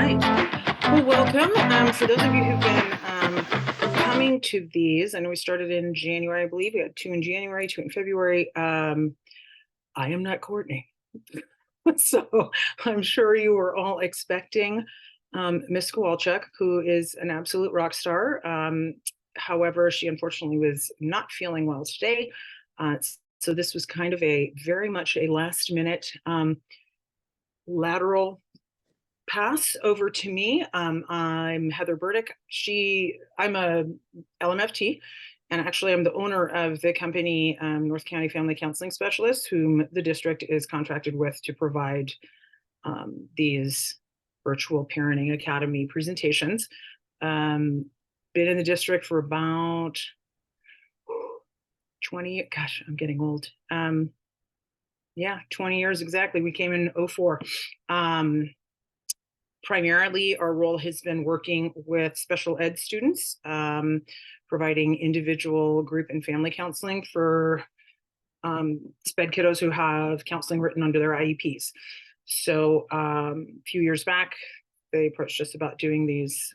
right. Well, welcome. For those of you who've been coming to these, I know we started in January, I believe. We had 2 in January, 2 in February. I am not Courtney. So I'm sure you were all expecting Miss Kowalczyk, who is an absolute rock star. However, she unfortunately was not feeling well today. So this was kind of a very much a last minute lateral pass over to me. I'm Heather Burdick. I'm a LMFT, and actually I'm the owner of the company North County Family Counseling Specialists, whom the district is contracted with to provide these virtual parenting academy presentations. Been in the district for about 20, gosh, I'm getting old. Yeah, 20 years exactly. We came in 04. Primarily, our role has been working with special ed students, providing individual, group, and family counseling for SPED kiddos who have counseling written under their IEPs. So a few years back, they approached us about doing these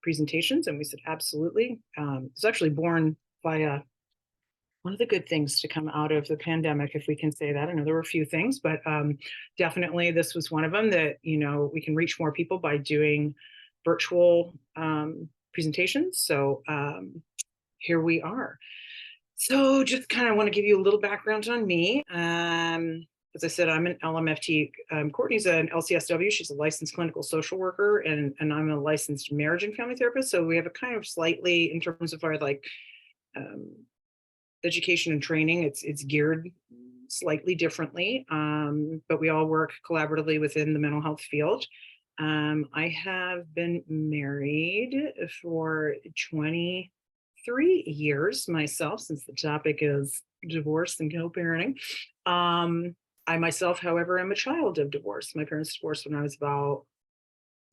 presentations, and we said, absolutely. It's actually born via one of the good things to come out of the pandemic, if we can say that. I know there were a few things, but definitely this was one of them, that, we can reach more people by doing virtual presentations. So here we are. So just kind of want to give you a little background on me. As I said, I'm an LMFT. Courtney's an LCSW. She's a licensed clinical social worker, and I'm a licensed marriage and family therapist. So we have a kind of slightly, in terms of our education and training, it's geared slightly differently, but we all work collaboratively within the mental health field. I have been married for 23 years myself, since the topic is divorce and co-parenting. I myself, however, am a child of divorce. My parents divorced when I was about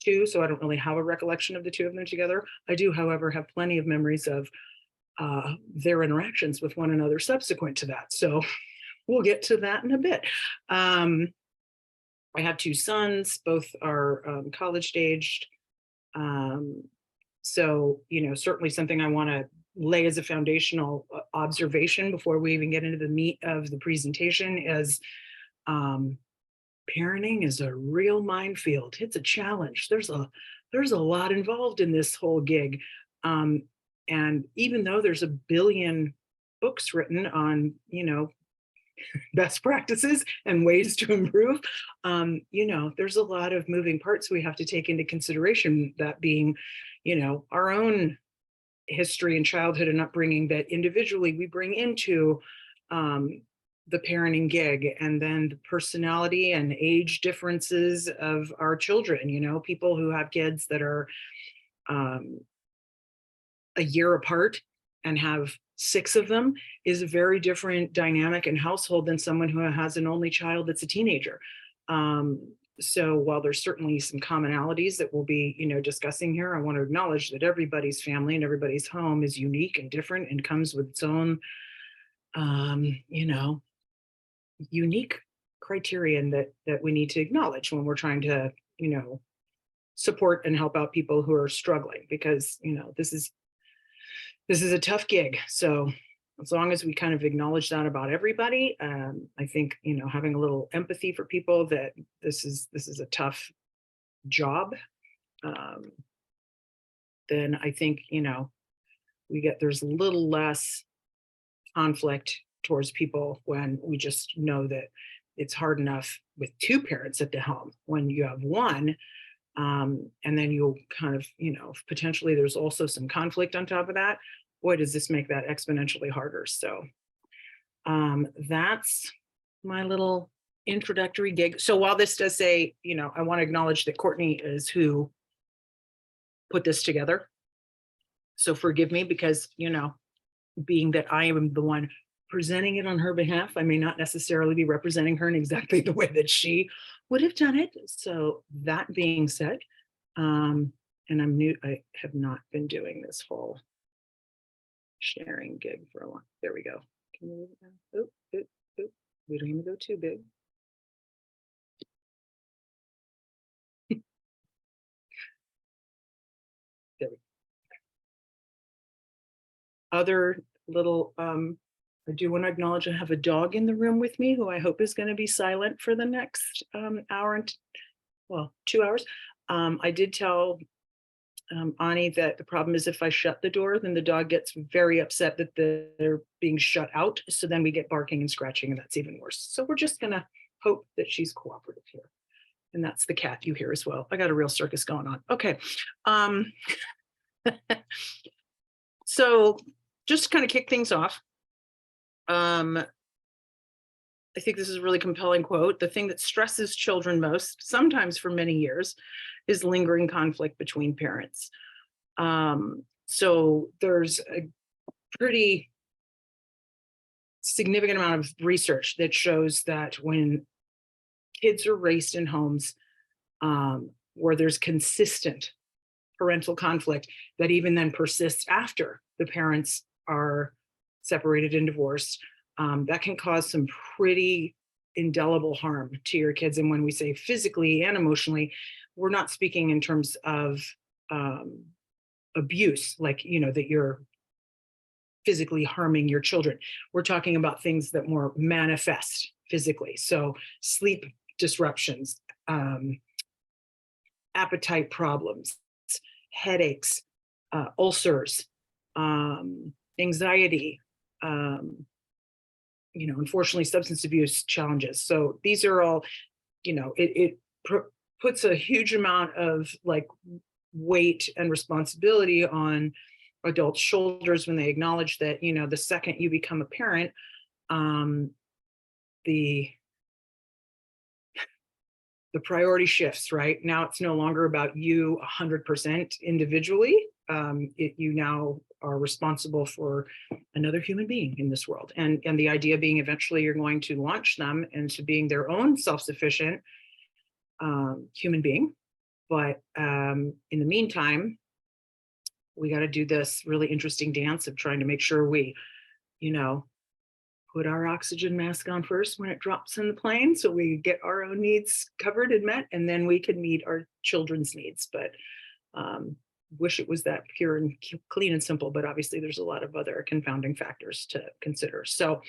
2, so I don't really have a recollection of the two of them together. I do, however, have plenty of memories of their interactions with one another subsequent to that. So we'll get to that in a bit. I have 2 sons, both are college aged. So, certainly something I want to lay as a foundational observation before we even get into the meat of the presentation is parenting is a real minefield. It's a challenge. There's a lot involved in this whole gig. And even though there's a billion books written on, best practices and ways to improve, there's a lot of moving parts we have to take into consideration, that being, our own history and childhood and upbringing that individually we bring into the parenting gig, and then the personality and age differences of our children. People who have kids that are a year apart and have 6 of them is a very different dynamic and household than someone who has an only child that's a teenager. So while there's certainly some commonalities that we'll be, discussing here, I want to acknowledge that everybody's family and everybody's home is unique and different and comes with its own, unique criterion that we need to acknowledge when we're trying to, support and help out people who are struggling, because, this is a tough gig. So as long as we kind of acknowledge that about everybody, I think, having a little empathy for people, that this is a tough job, then I think, there's a little less conflict towards people when we just know that it's hard enough with 2 parents at the helm. When you have 1, and then you'll kind of, potentially there's also some conflict on top of that. Boy, does this make that exponentially harder. So that's my little introductory gig. So while this does say, I want to acknowledge that Courtney is who put this together. So forgive me, because, being that I am the one presenting it on her behalf, I may not necessarily be representing her in exactly the way that she would have done it. So that being said, and I'm new, I have not been doing this whole sharing gig for a while. There we go. Can we move it down? We don't even go too big. other little, I do want to acknowledge I have a dog in the room with me who I hope is going to be silent for the next hour and, well, 2 hours. I did tell Ani that the problem is if I shut the door, then the dog gets very upset that they're being shut out. So then we get barking and scratching, and that's even worse. So we're just going to hope that she's cooperative here. And that's the cat you hear as well. I got a real circus going on. Okay. So just to kind of kick things off, I think this is a really compelling quote. The thing that stresses children most, sometimes for many years, is lingering conflict between parents. So there's a pretty significant amount of research that shows that when kids are raised in homes where there's consistent parental conflict that even then persists after the parents are separated and divorced, that can cause some pretty indelible harm to your kids. And when we say physically and emotionally, we're not speaking in terms of abuse, like, you know, that you're physically harming your children. We're talking about things that more manifest physically. So sleep disruptions, appetite problems, headaches, ulcers, anxiety, you know, unfortunately, substance abuse challenges. So these are all, you know, it puts a huge amount of like weight and responsibility on adults' shoulders when they acknowledge that, you know, the second you become a parent, the priority shifts, right? Now it's no longer about you 100% individually. You now are responsible for another human being in this world. And the idea being eventually you're going to launch them into being their own self-sufficient human being. But in the meantime, we got to do this really interesting dance of trying to make sure we, you know, put our oxygen mask on first when it drops in the plane so we get our own needs covered and met, and then we can meet our children's needs. But wish it was that pure and clean and simple, but obviously there's a lot of other confounding factors to consider. So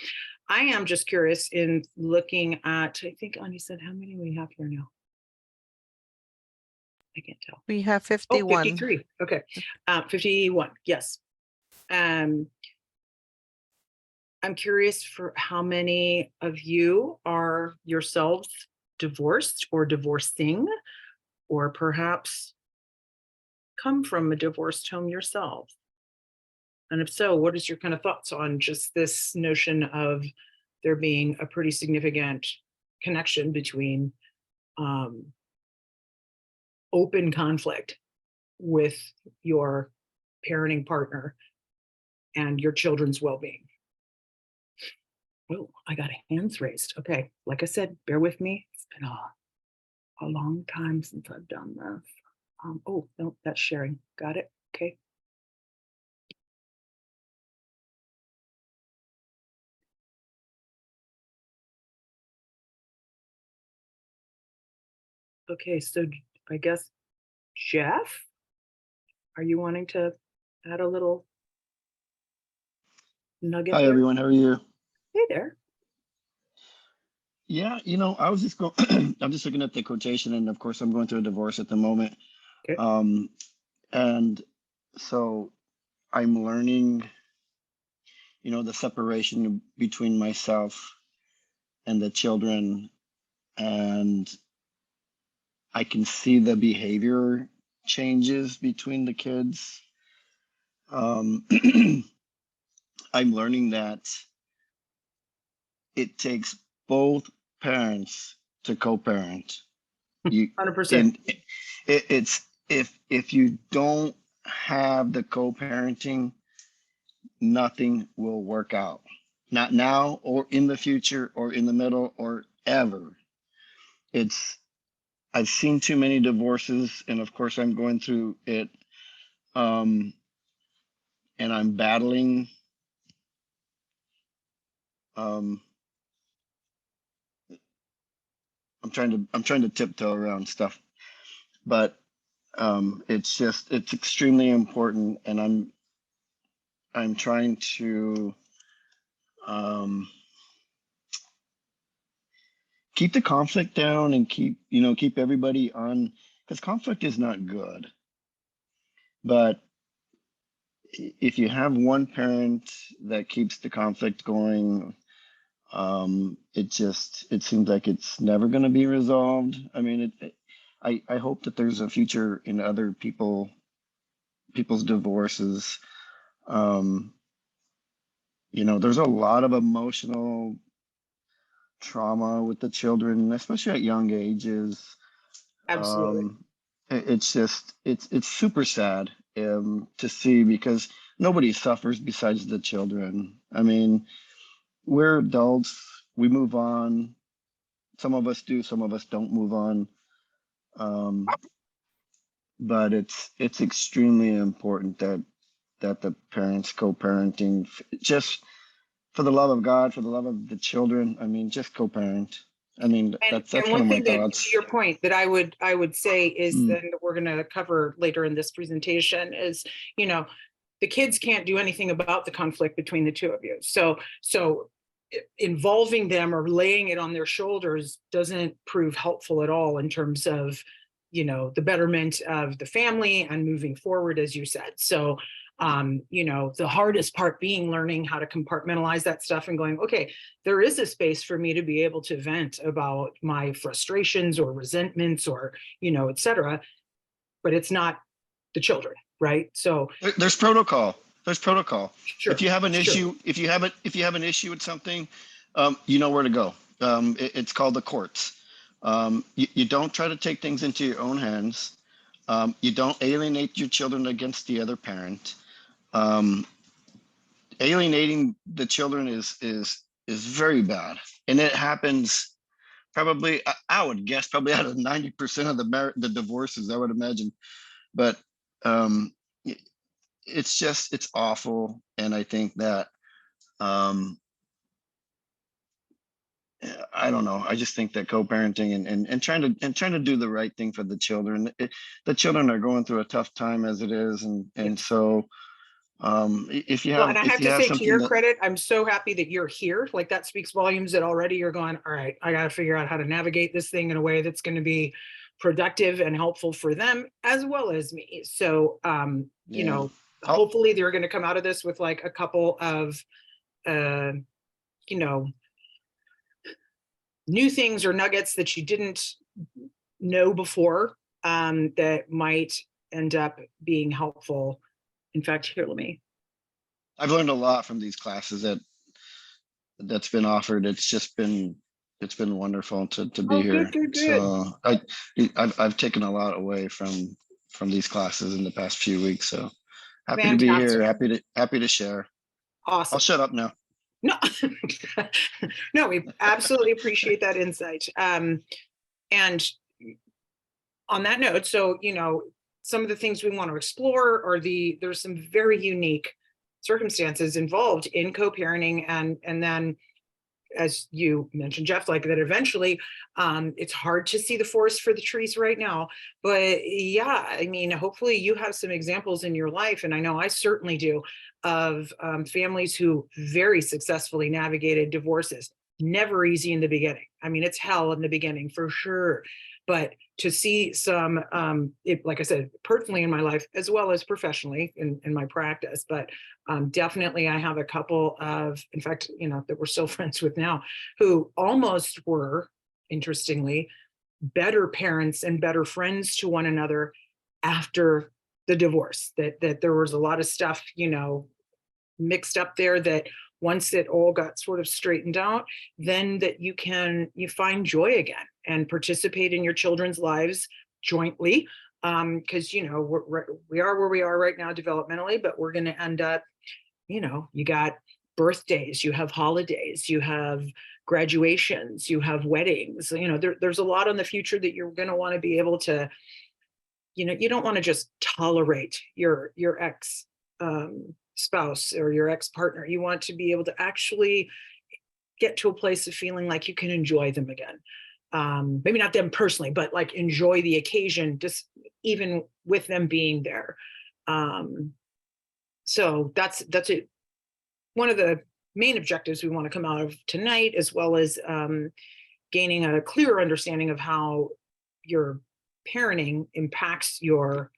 I am just curious in looking at, I think Ani said how many we have here now. I can't tell. We have 51. Oh, 53. Okay. 51. Yes. I'm curious for how many of you are yourselves divorced or divorcing, or perhaps come from a divorced home yourself. And if so, what is your kind of thoughts on just this notion of there being a pretty significant connection between open conflict with your parenting partner and your children's well-being? Oh, I got hands raised. Okay, like I said, bear with me. It's been a long time since I've done this. Oh, no, that's sharing. Got it. Okay. Okay, so I guess, Jeff, are you wanting to add a little nugget Hi, there? everyone. How are you? Hey there. Yeah, you know, I was just going, I'm just looking at the quotation, and of course, I'm going through a divorce at the moment. Okay. And so I'm learning, you know, the separation between myself and the children, and I can see the behavior changes between the kids. I'm learning that it takes both parents to co-parent. 100%. And it's if you don't have the co-parenting, nothing will work out. Not now or in the future or in the middle or ever. I've seen too many divorces, and of course I'm going through it, and I'm battling I'm trying to tiptoe around stuff, but it's extremely important, and I'm trying to keep the conflict down and keep everybody on, because conflict is not good. But if you have one parent that keeps the conflict going, it seems like it's never going to be resolved. I mean, I hope that there's a future in other people's divorces. There's a lot of emotional trauma with the children, especially at young ages. Absolutely. It's super sad to see, because nobody suffers besides the children. I mean, we're adults, we move on. Some of us do, some of us don't move on. But it's extremely important that the parents co-parenting, just for the love of God, for the love of the children. I mean, just co-parent. I mean, And that's kind one of my thing that, to thoughts. your point, that I would say is Mm, that we're going to cover later in this presentation is, you know, the kids can't do anything about the conflict between the two of you. So involving them or laying it on their shoulders doesn't prove helpful at all in terms of, the betterment of the family and moving forward, as you said. So the hardest part being learning how to compartmentalize that stuff and going, okay, there is a space for me to be able to vent about my frustrations or resentments or, et cetera, but it's not the children, right? So there's protocol. There's protocol. If sure, you have an sure. issue, if you have an issue with something, you know where to go. It's called the courts. You don't try to take things into your own hands. You don't alienate your children against the other parent. Um, Alienating the children is very bad, and it happens probably. I would guess probably out of 90% of the divorces, I would imagine. But um, it's awful, and I think that um, I don't know. I just think that co-parenting and trying to do the right thing for the children. The children are going through a tough time as it is, and Yes. so Well, and I if have you to have say, to something your that, credit, I'm so happy that you're here. Like, that speaks volumes that already you're going, all right, I got to figure out how to navigate this thing in a way that's going to be productive and helpful for them as well as me. So, yeah, I'll, hopefully they're going to come out of this with like a couple of, uh, you know, new things or nuggets that you didn't know before, that might end up being helpful. In fact, here, I've learned a lot from these classes that's been offered. It's been wonderful to be oh, good, here. good, good. So I've taken a lot away from these classes in the past few weeks. So happy to be here. Fantastic. Happy to share. I'll Awesome. shut up now. No, no, we absolutely appreciate that insight. And on that note, so, some of the things we want to explore are there's some very unique circumstances involved in co-parenting, and then, as you mentioned, Jeff, like that eventually, it's hard to see the forest for the trees right now. But yeah, I mean, hopefully you have some examples in your life, and I know I certainly do, of families who very successfully navigated divorces. Never easy in the beginning. I mean, it's hell in the beginning for sure. But to see some, like I said, personally in my life, as well as professionally in my practice, but definitely I have a couple of, in fact, that we're still friends with now, who almost were, interestingly, better parents and better friends to one another after the divorce. That there was a lot of stuff, mixed up there, that once it all got sort of straightened out, then that you find joy again and participate in your children's lives jointly. Because we are where we are right now developmentally, but we're going to end up, you got birthdays, you have holidays, you have graduations, you have weddings. There's a lot on the future that you're going to want to be able to, you don't want to just tolerate your ex spouse or your ex partner. You want to be able to actually get to a place of feeling like you can enjoy them again. Maybe not them personally, but like enjoy the occasion, just even with them being there. So that's it. One of the main objectives we want to come out of tonight, as well as gaining a clearer understanding of how your parenting impacts your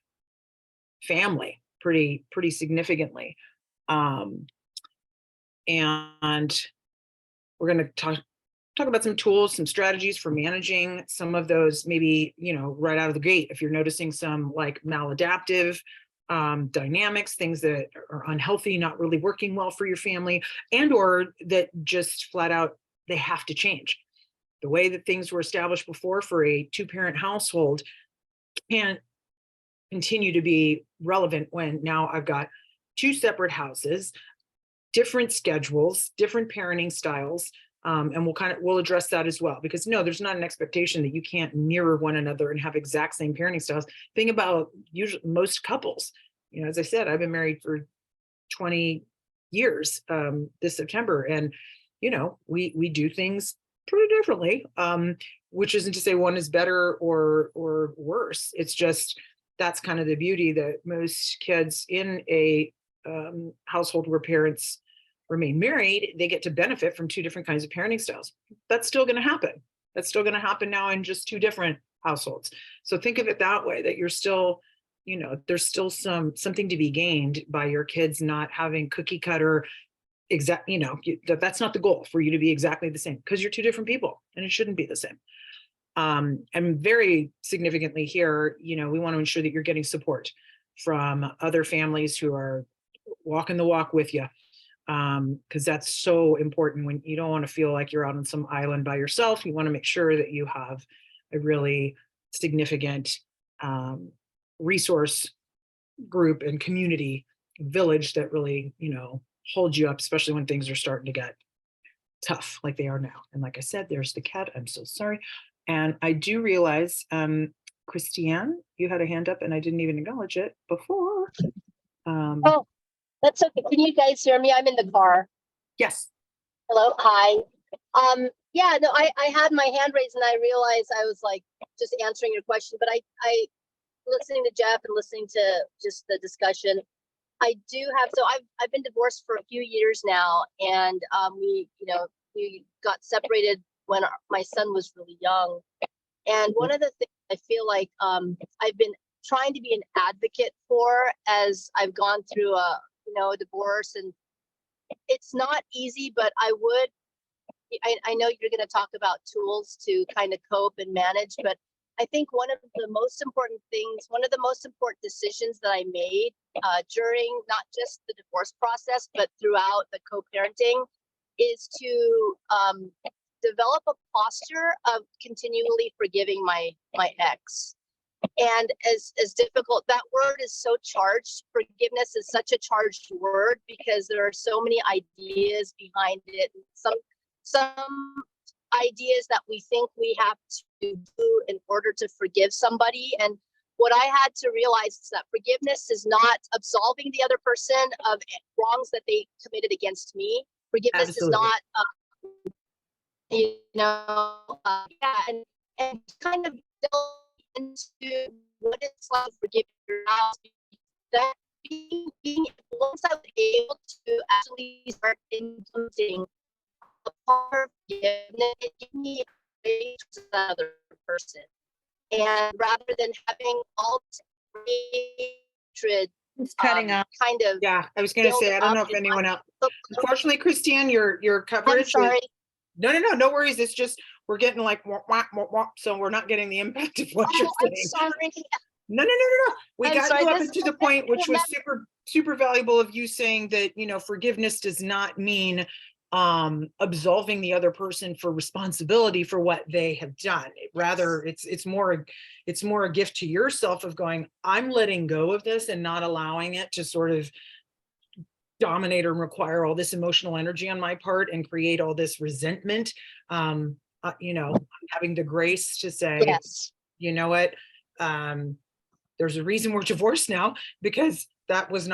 family pretty significantly. And we're going to talk about some tools, some strategies for managing some of those, maybe, right out of the gate, if you're noticing some like maladaptive dynamics, things that are unhealthy, not really working well for your family, and or that just flat out, they have to change. The way that things were established before for a two-parent household can't continue to be relevant when now I've got two separate houses, different schedules, different parenting styles. And we'll address that as well, because no, there's not an expectation that you can't mirror one another and have exact same parenting styles. Think about usually most couples, as I said, I've been married for 20 years this September, and we do things pretty differently, which isn't to say one is better or worse. It's just, that's kind of the beauty, that most kids in a household where parents remain married, they get to benefit from two different kinds of parenting styles. That's still going to happen. That's still going to happen now in just two different households. So think of it that way, that you're still, there's still something to be gained by your kids not having cookie cutter exact, that's not the goal for you to be exactly the same, because you're two different people and it shouldn't be the same. And very significantly here, we want to ensure that you're getting support from other families who are walking the walk with you. Because that's so important. When you don't want to feel like you're out on some island by yourself, you want to make sure that you have a really significant resource group and community village that really, holds you up, especially when things are starting to get tough like they are now. And like I said, there's the cat. I'm so sorry. And I do realize, Christiane, you had a hand up and I didn't even acknowledge it before. Oh, that's okay. Can you guys hear me? I'm in the car. Yes. Hello. Hi. Yeah, no, I had my hand raised and I realized I was like just answering your question, but I listening to Jeff and listening to just the discussion, I do have, so I've been divorced for a few years now, and we got separated when my son was really young. And one of the things I feel like I've been trying to be an advocate for as I've gone through a divorce, and it's not easy, but I know you're going to talk about tools to kind of cope and manage, but I think one of the most important decisions that I made during not just the divorce process, but throughout the co-parenting, is to develop a posture of continually forgiving my ex. And as difficult, that word is so charged. Forgiveness is such a charged word because there are so many ideas behind it. Some ideas that we think we have to do in order to forgive somebody. And what I had to realize is that forgiveness is not absolving the other person of wrongs that they committed against me. Forgiveness Absolutely. is not, and kind of into what it's like to forgive your spouse. That once I was able to actually start implementing a part of forgiveness, it gave me a to another person. And rather than having all hatred, It's cutting out. kind of. Yeah, I was going to say, I don't know if anyone else. Unfortunately, Christiane, your coverage. I'm sorry. No worries. It's just we're getting like wah, wah, wah, wah, so we're not getting the impact of what you're saying. I'm sorry. No. We got you up to the point, which was super valuable, of you saying that forgiveness does not mean absolving the other person for responsibility for what they have done. Rather, it's more a gift to yourself of going, I'm letting go of this and not allowing it to sort of dominate or require all this emotional energy on my part and create all this resentment. Having the grace to say, yes, you know what, there's a reason we're divorced now, because that was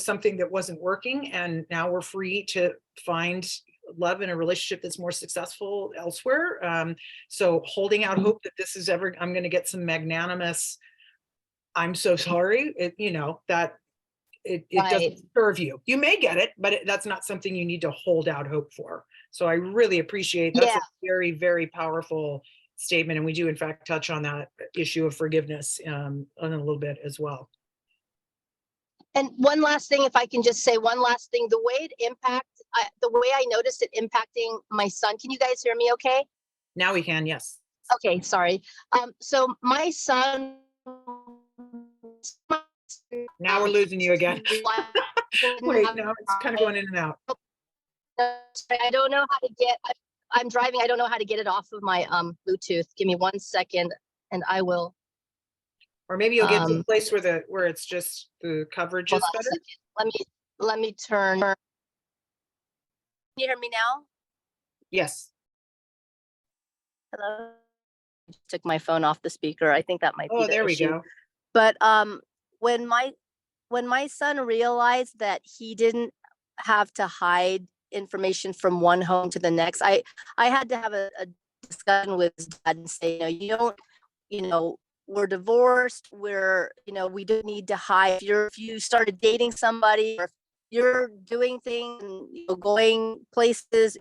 something that wasn't working, and now we're free to find love in a relationship that's more successful elsewhere. So holding out hope that this is I'm going to get some magnanimous, I'm so sorry, that it Right. doesn't serve you. You may get it, but that's not something you need to hold out hope for. So I really appreciate that's Yeah. a very, very powerful statement. And we do in fact touch on that issue of forgiveness in a little bit as well. And one last thing, if I can just say one last thing, the way the way I noticed it impacting my son. Can you guys hear me okay? Now we can, yes. Okay, sorry. So my son. Now we're losing you again. Wait, no, it's kind of going in and out. I don't know how to get, I'm driving. I don't know how to get it off of my Bluetooth. Give me 1 second and I will. Or maybe you'll get to a place where it's just the coverage is better. Let me turn. Can you hear me now? Yes. Hello. Took my phone off the speaker. I think that might be Oh, the there we issue. go. But when my son realized that he didn't have to hide information from one home to the next, I had to have a discussion with his dad and say, you don't, we're divorced. We don't need to hide. If you started dating somebody, or if you're doing things and going places,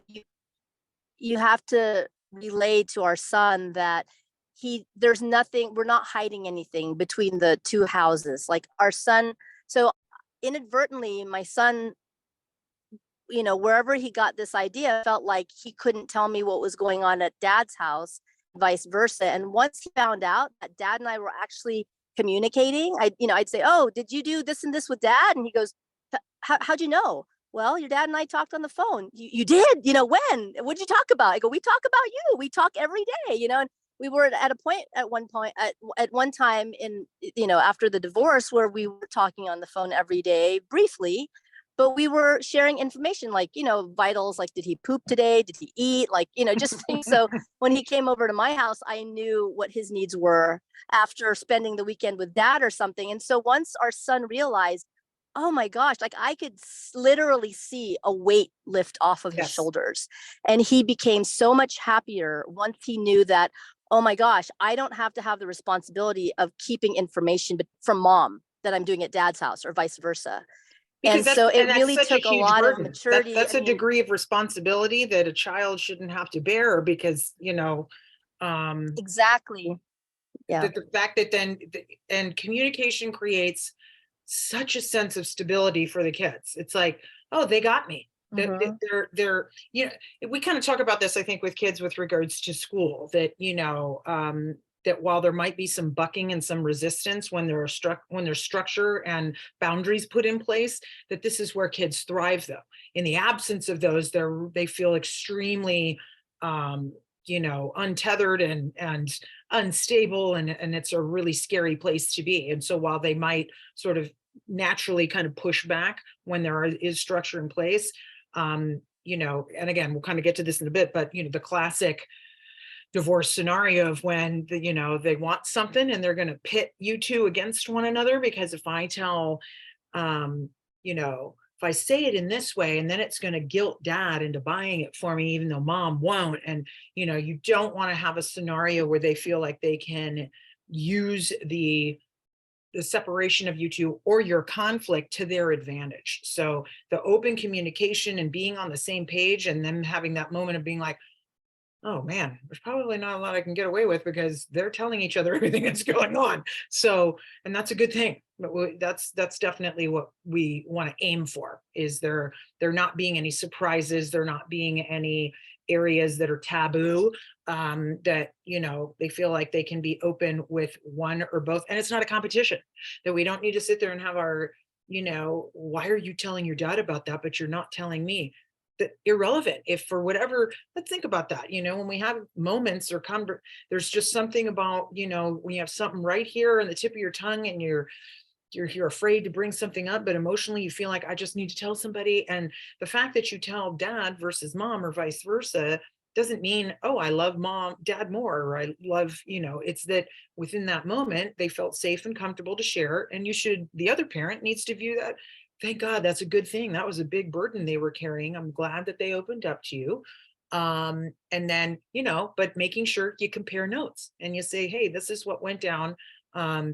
you have to relay to our son that there's nothing, we're not hiding anything between the two houses. Like our son, so inadvertently, my son, wherever he got this idea, felt like he couldn't tell me what was going on at dad's house, vice versa. And once he found out that dad and I were actually communicating, I'd say, oh, did you do this and this with dad? And he goes, how'd you know? Well, your dad and I talked on the phone. You did? When? What'd you talk about? I go, we talk about you. We talk every day, and we were at a point at one time in, after the divorce where we were talking on the phone every day briefly, but we were sharing information like, vitals, like, did he poop today? Did he eat? Like, just things. So when he came over to my house, I knew what his needs were after spending the weekend with dad or something. And so once our son realized, oh my gosh, like I could literally see a weight lift off of his shoulders. And he became so much happier once he knew that, oh my gosh, I don't have to have the responsibility of keeping information from mom that I'm doing at dad's house or vice versa. Because and so it really such took a lot burden. of maturity. That's a degree of responsibility that a child shouldn't have to bear because, exactly. Yeah. The fact that and communication creates such a sense of stability for the kids. It's like, oh, they got me. They're we kind of talk about this, I think, with kids with regards to school, that, that while there might be some bucking and some resistance when there's structure and boundaries put in place, that this is where kids thrive, though. In the absence of those, they feel extremely untethered and unstable, and it's a really scary place to be. And so while they might sort of naturally kind of push back when there is structure in place, and again, we'll kind of get to this in a bit, but the classic divorce scenario of when they want something and they're going to pit you two against one another, because if I tell if I say it in this way, and then it's going to guilt dad into buying it for me, even though mom won't. And, you don't want to have a scenario where they feel like they can use the separation of you two or your conflict to their advantage. So the open communication and being on the same page, and then having that moment of being like, oh man, there's probably not a lot I can get away with because they're telling each other everything that's going on. So, and that's a good thing. But that's definitely what we want to aim for, is there not being any surprises, there not being any areas that are taboo, that, they feel like they can be open with one or both. And it's not a competition, that we don't need to sit there and have our, why are you telling your dad about that, but you're not telling me? That irrelevant. If for whatever, let's think about that, when we have moments or there's just something about, when you have something right here on the tip of your tongue and you're afraid to bring something up, but emotionally you feel like, I just need to tell somebody. And the fact that you tell dad versus mom or vice versa doesn't mean, oh, I love dad more, or I love, it's that within that moment they felt safe and comfortable to share. And the other parent needs to view that, thank God, that's a good thing. That was a big burden they were carrying. I'm glad that they opened up to you. And then, but making sure you compare notes and you say, hey, this is what went down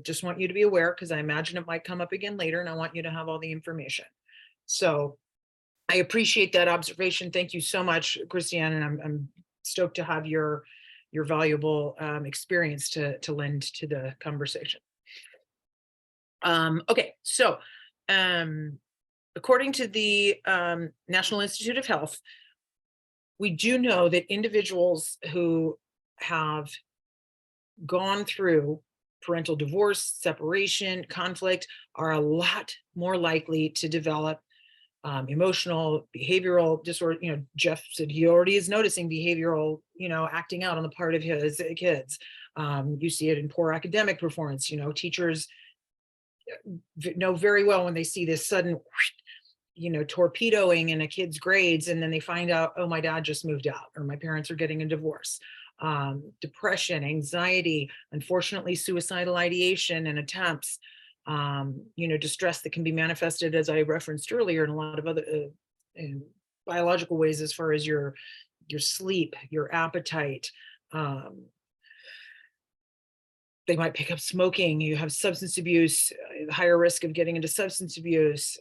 Just want you to be aware, because I imagine it might come up again later, and I want you to have all the information. So I appreciate that observation. Thank you so much, Christiane, and I'm stoked to have your valuable experience to lend to the conversation. Okay, so according to the National Institute of Health, we do know that individuals who have gone through parental divorce, separation, conflict are a lot more likely to develop emotional, behavioral disorder. You know, Jeff said he already is noticing behavioral, acting out on the part of his kids. You see it in poor academic performance. Teachers know very well when they see this sudden, torpedoing in a kid's grades, and then they find out, oh, my dad just moved out, or my parents are getting a divorce. Depression, anxiety, unfortunately, suicidal ideation and attempts, distress that can be manifested, as I referenced earlier, in a lot of other in biological ways, as far as your sleep, your appetite. They might pick up smoking. You have substance abuse, higher risk of getting into substance abuse.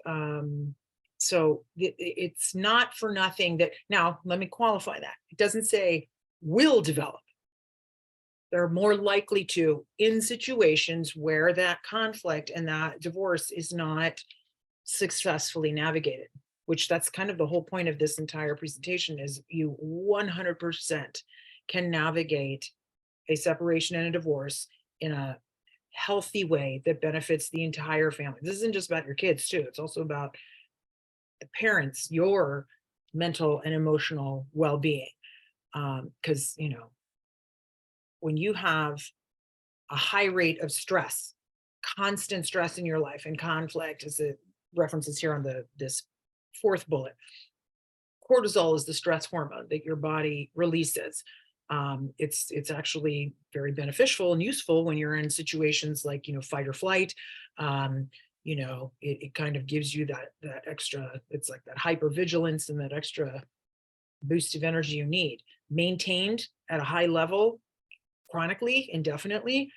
So it's not for nothing that, now let me qualify that. It doesn't say will develop. They're more likely to, in situations where that conflict and that divorce is not successfully navigated, which that's kind of the whole point of this entire presentation, is you 100% can navigate a separation and a divorce in a healthy way that benefits the entire family. This isn't just about your kids too. It's also about the parents, your mental and emotional well-being. Because, when you have a high rate of stress, constant stress in your life, and conflict, as it references here on this fourth bullet, cortisol is the stress hormone that your body releases. It's actually very beneficial and useful when you're in situations like, fight or flight. It kind of gives you that extra, it's like that hypervigilance and that extra boost of energy you need. Maintained at a high level chronically, indefinitely,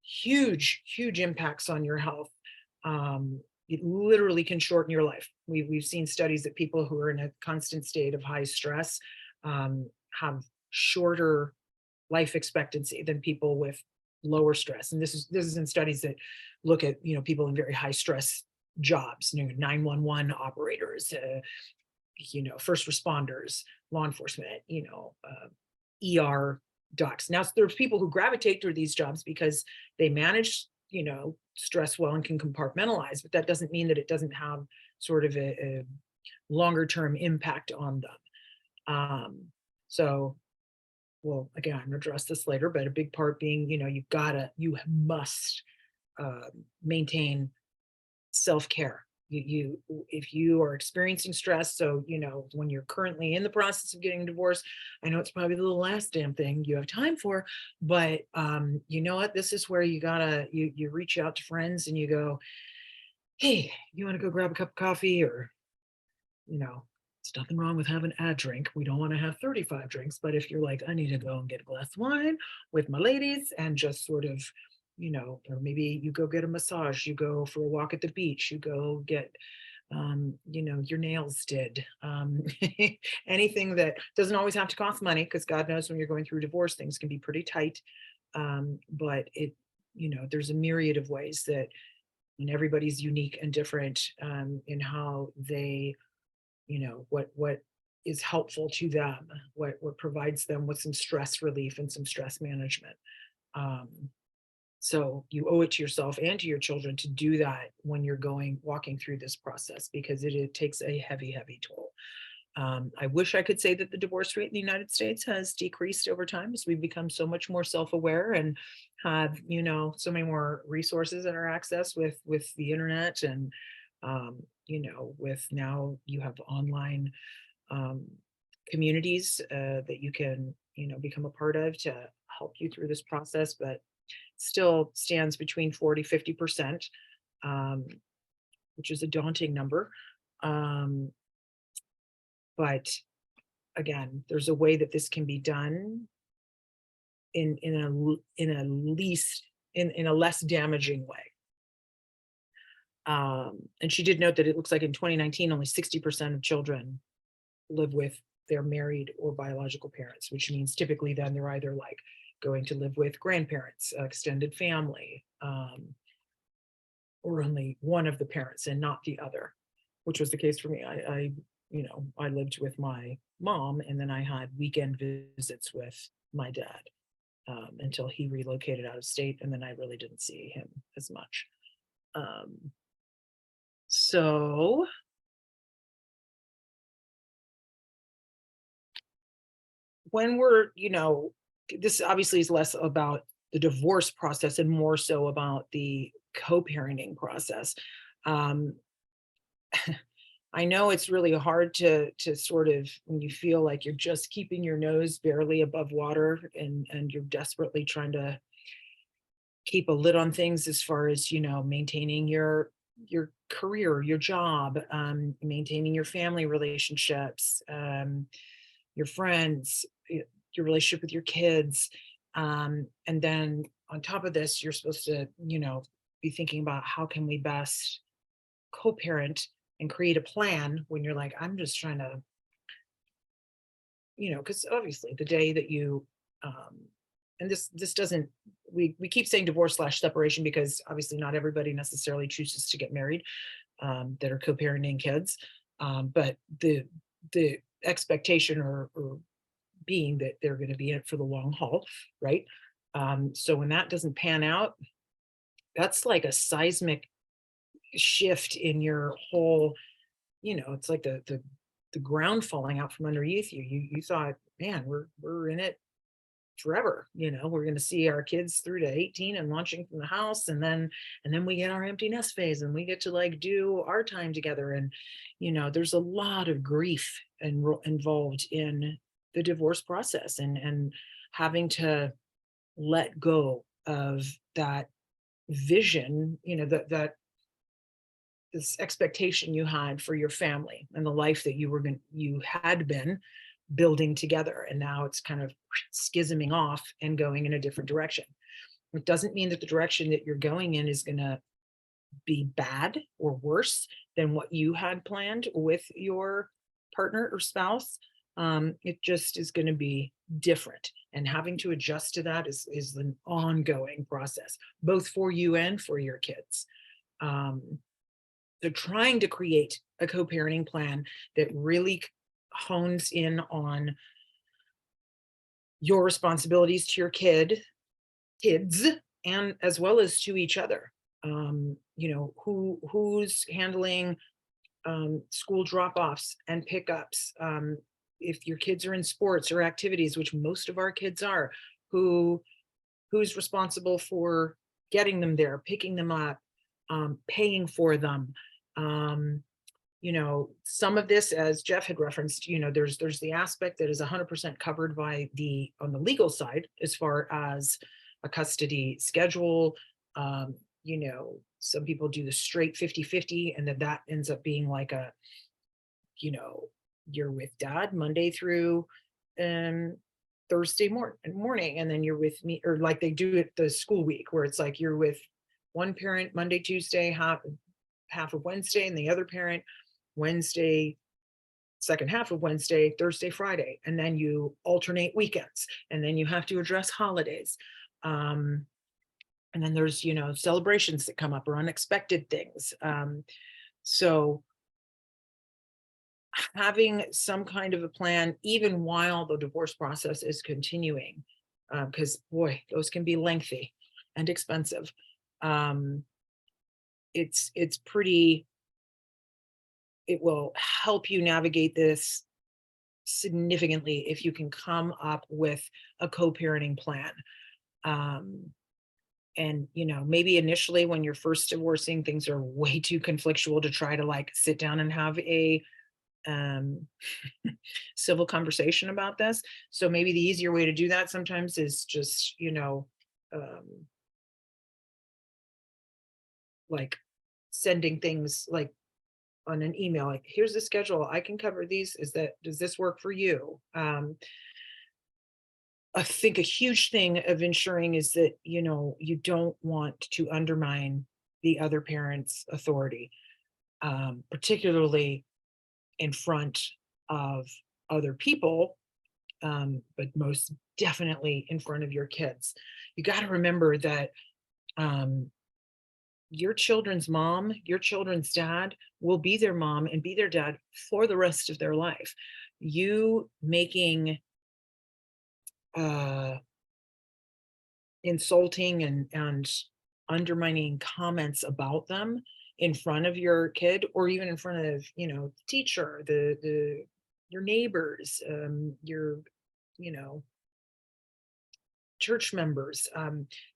huge impacts on your health. It literally can shorten your life. We've seen studies that people who are in a constant state of high stress have shorter life expectancy than people with lower stress. And this is in studies that look at, people in very high stress jobs, 911 operators, first responders, law enforcement, ER docs. Now, there's people who gravitate toward these jobs because they manage, stress well and can compartmentalize, but that doesn't mean that it doesn't have sort of a longer term impact on them. So, well, again, I'm gonna address this later, but a big part being, you must maintain self-care. If you are experiencing stress, so when you're currently in the process of getting a divorce, I know it's probably the last damn thing you have time for, but you know what, this is where you gotta you reach out to friends and you go, hey, you want to go grab a cup of coffee? Or it's nothing wrong with having a drink. We don't want to have 35 drinks, but if you're like, I need to go and get a glass of wine with my ladies and just sort of, or maybe you go get a massage, you go for a walk at the beach, you go get, your nails did, anything that doesn't always have to cost money, because God knows when you're going through divorce, things can be pretty tight. But there's a myriad of ways that, and everybody's unique and different in how they, what is helpful to them, what provides them with some stress relief and some stress management. So you owe it to yourself and to your children to do that when you're walking through this process, because it takes a heavy toll. I wish I could say that the divorce rate in the United States has decreased over time as we've become so much more self-aware and have, so many more resources at our access with the internet, and with now you have online communities that you can, become a part of to help you through this process, but still stands between 40-50%, which is a daunting number. But again, there's a way that this can be done in a least in a less damaging way. And she did note that it looks like in 2019, only 60% of children live with their married or biological parents, which means typically then they're either like going to live with grandparents, extended family, or only one of the parents and not the other, which was the case for me. I I lived with my mom, and then I had weekend visits with my dad until he relocated out of state, and then I really didn't see him as much. So when we're, this obviously is less about the divorce process and more so about the co-parenting process. Um, I know it's really hard to sort of, when you feel like you're just keeping your nose barely above water, and you're desperately trying to keep a lid on things as far as, maintaining your career, your job, maintaining your family relationships, your friends, your relationship with your kids. And then on top of this, you're supposed to, be thinking about how can we best co-parent and create a plan when you're like, I'm just trying to, because obviously the day that you, and this doesn't, we keep saying divorce / separation because obviously not everybody necessarily chooses to get married, that are co-parenting kids. But the expectation or being that they're going to be in it for the long haul, right? So when that doesn't pan out, that's like a seismic shift in your whole, it's like the ground falling out from underneath you. You thought, man, we're in it forever. We're going to see our kids through to 18 and launching from the house, and then we get our empty nest phase, and we get to like do our time together. And there's a lot of grief involved in the divorce process, and having to let go of that vision, that this expectation you had for your family and the life that you had been building together, and now it's kind of schisming off and going in a different direction. It doesn't mean that the direction that you're going in is going to be bad or worse than what you had planned with your partner or spouse. It just is going to be different, and having to adjust to that is an ongoing process, both for you and for your kids. So trying to create a co-parenting plan that really hones in on your responsibilities to your kids, and as well as to each other. Who's handling school drop-offs and pickups. If your kids are in sports or activities, which most of our kids are, who's responsible for getting them there, picking them up, paying for them. Some of this, as Jeff had referenced, there's the aspect that is 100% covered by on the legal side, as far as a custody schedule. Some people do the straight 50-50, and then that ends up being like a, you're with dad Monday through Thursday morning, and then you're with me, or like they do it the school week, where it's like you're with one parent Monday, Tuesday, half of Wednesday, and the other parent Wednesday, second half of Wednesday, Thursday, Friday, and then you alternate weekends, and then you have to address holidays. And then there's, celebrations that come up or unexpected things. So having some kind of a plan, even while the divorce process is continuing, because boy, those can be lengthy and expensive. It's pretty, it will help you navigate this significantly if you can come up with a co-parenting plan. And maybe initially when you're first divorcing, things are way too conflictual to try to like sit down and have a civil conversation about this. So maybe the easier way to do that sometimes is just like sending things like on an email, like, here's the schedule, I can cover these, does this work for you? I think a huge thing of ensuring is that, you don't want to undermine the other parent's authority, particularly in front of other people, but most definitely in front of your kids. You got to remember that um, your children's mom, your children's dad will be their mom and be their dad for the rest of their life. You making uh, insulting and undermining comments about them in front of your kid, or even in front of, the teacher, the your neighbors, your, you know church members,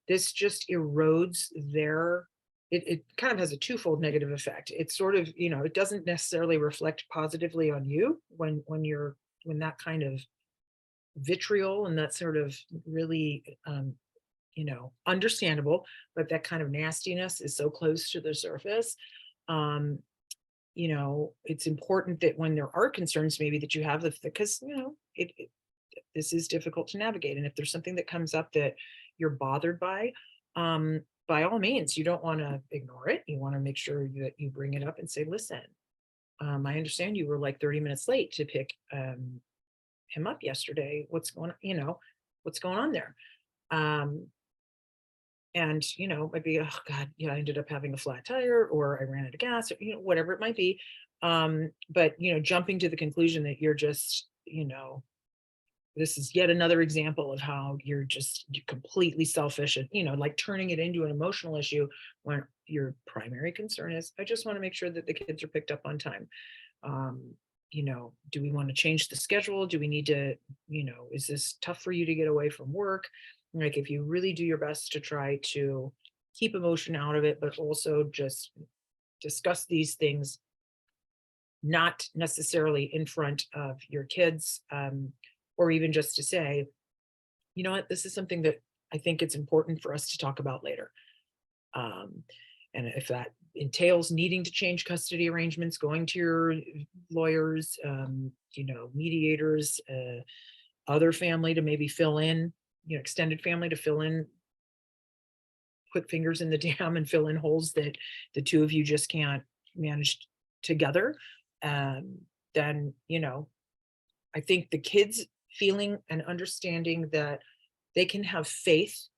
this just erodes their, it kind of has a twofold negative effect. It's sort of, it doesn't necessarily reflect positively on you when that kind of vitriol and that sort of really, understandable, but that kind of nastiness is so close to the surface. Um, it's important that when there are concerns, maybe that you have because, this is difficult to navigate. And if there's something that comes up that you're bothered by all means, you don't want to ignore it. You want to make sure that you bring it up and say, listen, I understand you were like 30 minutes late to pick him up yesterday. What's going on? What's going on there? And might be, oh God, I ended up having a flat tire, or I ran out of gas, or whatever it might be. But jumping to the conclusion that you're just, this is yet another example of how you're completely selfish and, like turning it into an emotional issue when your primary concern is, I just want to make sure that the kids are picked up on time. Do we want to change the schedule? Do we need to, is this tough for you to get away from work? Like, if you really do your best to try to keep emotion out of it, but also just discuss these things, not necessarily in front of your kids, or even just to say, you know what, this is something that I think it's important for us to talk about later. And if that entails needing to change custody arrangements, going to your lawyers, mediators, other family to maybe fill in, extended family to fill in, put fingers in the dam and fill in holes that the two of you just can't manage together, then, I think the kids feeling and understanding that they can have faith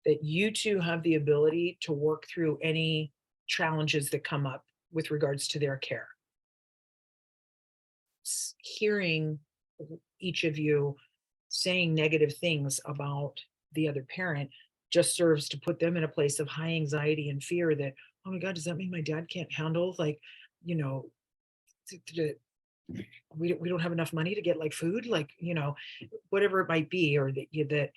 that you two have the ability to work through any challenges that come up with regards to their care. Hearing each of you saying negative things about the other parent just serves to put them in a place of high anxiety and fear that, oh my God, does that mean my dad can't handle, like, we don't have enough money to get like food, like, whatever it might be, or that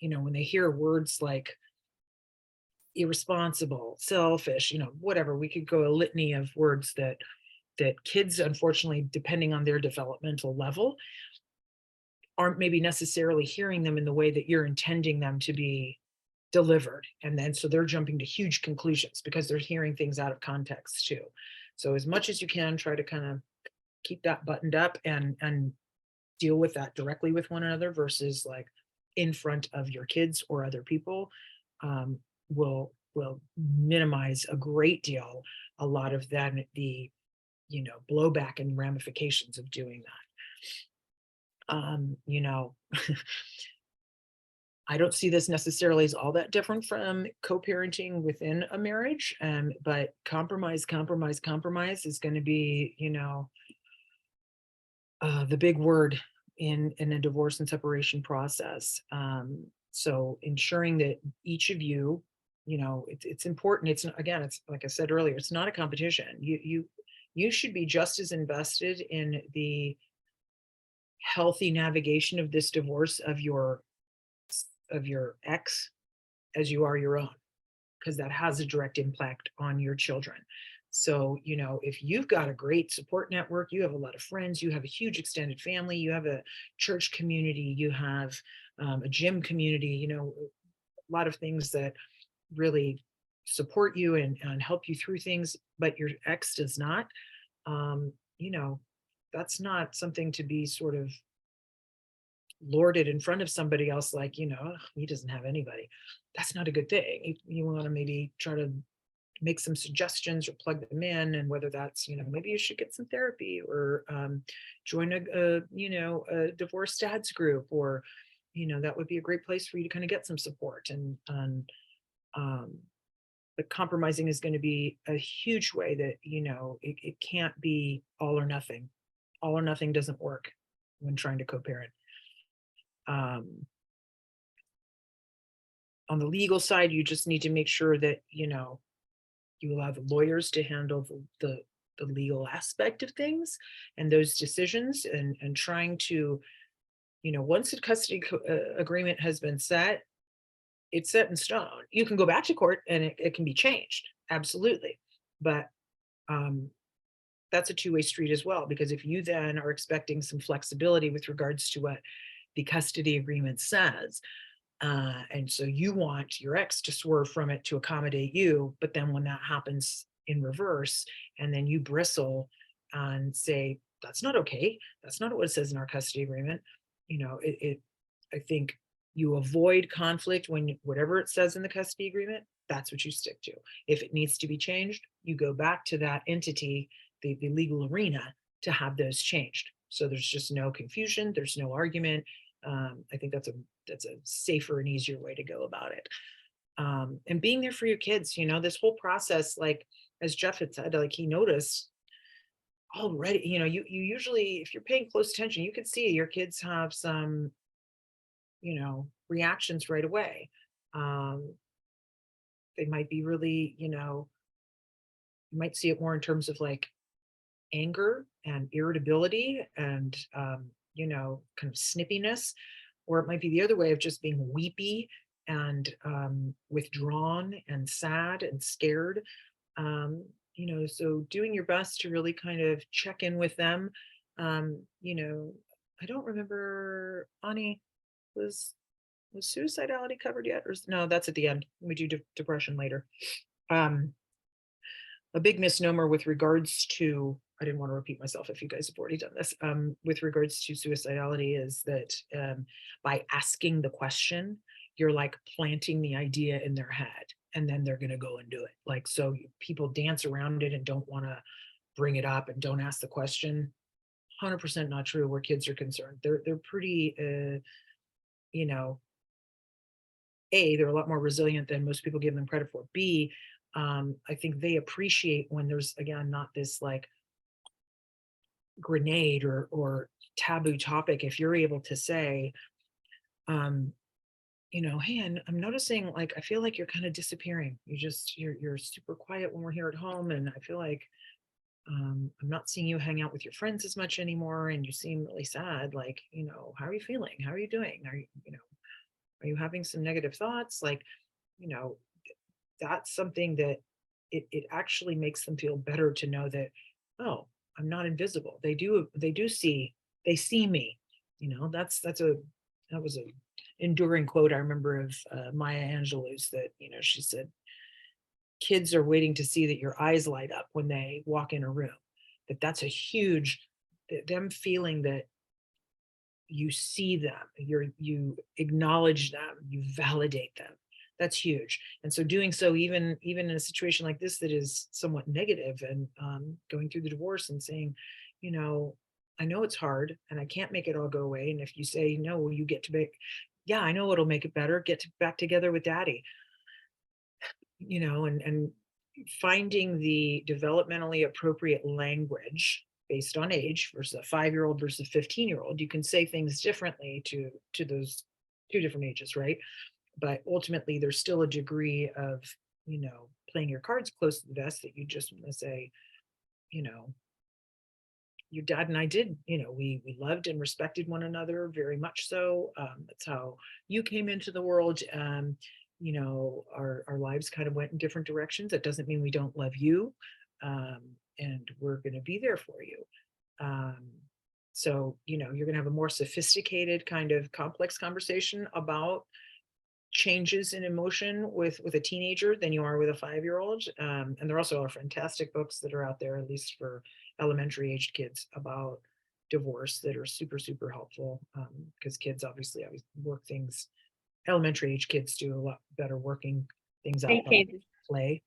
when they hear words like irresponsible, selfish, whatever, we could go a litany of words that kids, unfortunately, depending on their developmental level, aren't maybe necessarily hearing them in the way that you're intending them to be delivered. And then so they're jumping to huge conclusions because they're hearing things out of context too. So as much as you can, try to kind of keep that buttoned up and deal with that directly with one another versus like in front of your kids or other people, will minimize a great deal, a lot of then the blowback and ramifications of doing that. I don't see this necessarily as all that different from co-parenting within a marriage, but compromise is going to be, the big word in a divorce and separation process. So ensuring that each of you, it's important. It's again, it's like I said earlier, it's not a competition. You should be just as invested in the healthy navigation of this divorce of your ex as you are your own, because that has a direct impact on your children. So, if you've got a great support network, you have a lot of friends, you have a huge extended family, you have a church community, you have a gym community, a lot of things that really support you and help you through things, but your ex does not, that's not something to be sort of lord it in front of somebody else, like, you know, "Ugh, he doesn't have anybody." That's not a good thing. You want to maybe try to make some suggestions or plug them in, and whether that's, you know, maybe you should get some therapy, or join a you know, a divorced dads group, or, you know, that would be a great place for you to kind of get some support. And um, but compromising is going to be a huge way that, you know, it can't be all or nothing. All or nothing doesn't work when trying to co-parent. Um, on the legal side, you just need to make sure that, you know, you allow the lawyers to handle the legal aspect of things and those decisions, and trying to, you know, once a custody agreement has been set, it's set in stone. You can go back to court and it can be changed, absolutely. But um, that's a two-way street as well, because if you then are expecting some flexibility with regards to what the custody agreement says, and so you want your ex to swerve from it to accommodate you, but then when that happens in reverse, and then you bristle and say, that's not okay, that's not what it says in our custody agreement, you know, I think you avoid conflict when whatever it says in the custody agreement, that's what you stick to. If it needs to be changed, you go back to that entity, the legal arena, to have those changed. So there's just no confusion, there's no argument. I think that's a safer and easier way to go about it. And being there for your kids, you know, this whole process, like as Jeff had said, like he noticed already, you know, you usually, if you're paying close attention, you can see your kids have some, you know, reactions right away. Um, they might be really, you know, you might see it more in terms of like anger and irritability and, you know, kind of snippiness, or it might be the other way of just being weepy and withdrawn and sad and scared. Um, you know, so doing your best to really kind of check in with them. You know, I don't remember, Ani, was was suicidality covered yet? Or no, that's at the end. We do depression later. Um, a big misnomer with regards to, I didn't want to repeat myself if you guys have already done this, with regards to suicidality, is that by asking the question, you're like planting the idea in their head, and then they're going to go and do it. Like, so people dance around it and don't want to bring it up and don't ask the question. 100% not true where kids are concerned. They're pretty, you know, A, they're a lot more resilient than most people give them credit for. B, I think they appreciate when there's, again, not this like grenade or taboo topic. If you're able to say, um, you know, hey, I'm noticing, like, I feel like you're kind of disappearing. You're super quiet when we're here at home, and I feel like I'm not seeing you hang out with your friends as much anymore, and you seem really sad. Like, you know, how are you feeling? How are you doing? Are you, you know, are you having some negative thoughts? Like, you know, that's something that it actually makes them feel better to know that, oh, I'm not invisible. They do see, they see me. You know, that was a enduring quote I remember of Maya Angelou's, that, you know, she said, kids are waiting to see that your eyes light up when they walk in a room. That's a huge, them feeling that you see them, you acknowledge them, you validate them. That's huge. And so doing so, even in a situation like this that is somewhat negative, and going through the divorce and saying, you know, I know it's hard and I can't make it all go away. And if you say no, well, you get to make, yeah, I know it'll make it better. Back together with daddy, you know, and finding the developmentally appropriate language based on age versus a 5-year-old versus a 15-year-old. You can say things differently to those two different ages, right? But ultimately there's still a degree of, you know, playing your cards close to the vest, that you just want to say, you know, your dad and I did, you know, we loved and respected one another very much so. That's how you came into the world. You know, our lives kind of went in different directions. That doesn't mean we don't love you. And we're going to be there for you. Um, so, you know, you're going to have a more sophisticated kind of complex conversation about changes in emotion with a teenager than you are with a 5-year-old. And there also are fantastic books that are out there, at least for elementary aged kids, about divorce that are super, super helpful, because kids obviously always work things, elementary age kids do a lot better working things out Hey, by Katie. play.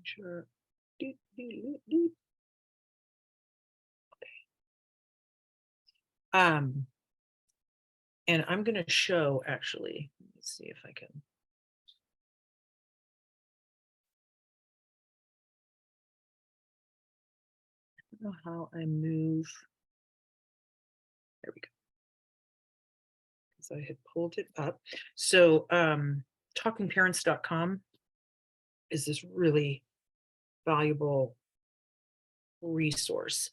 Sure. And I'm going to show, actually, let's see if I can. I don't know how I move. There we go. Because I had pulled it up. So talkingparents.com is this really valuable resource.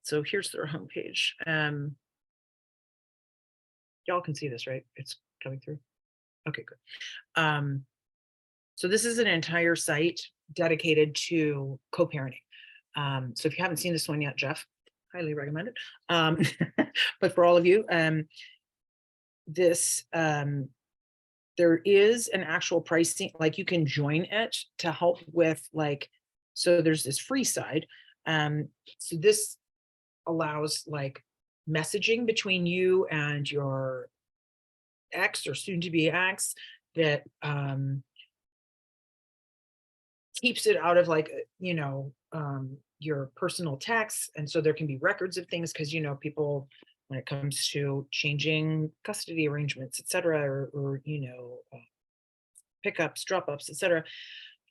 So here's their homepage. Y'all can see this, right? It's coming through. Okay, good. So this is an entire site dedicated to co-parenting. So if you haven't seen this one yet, Jeff, highly recommend it. But for all of you, there is an actual pricing, like you can join it to help with like, so there's this free side. So this allows like messaging between you and your ex or soon to be ex that keeps it out of like, your personal texts. And so there can be records of things because, people, when it comes to changing custody arrangements, et cetera, or pickups, drop-ups, et cetera,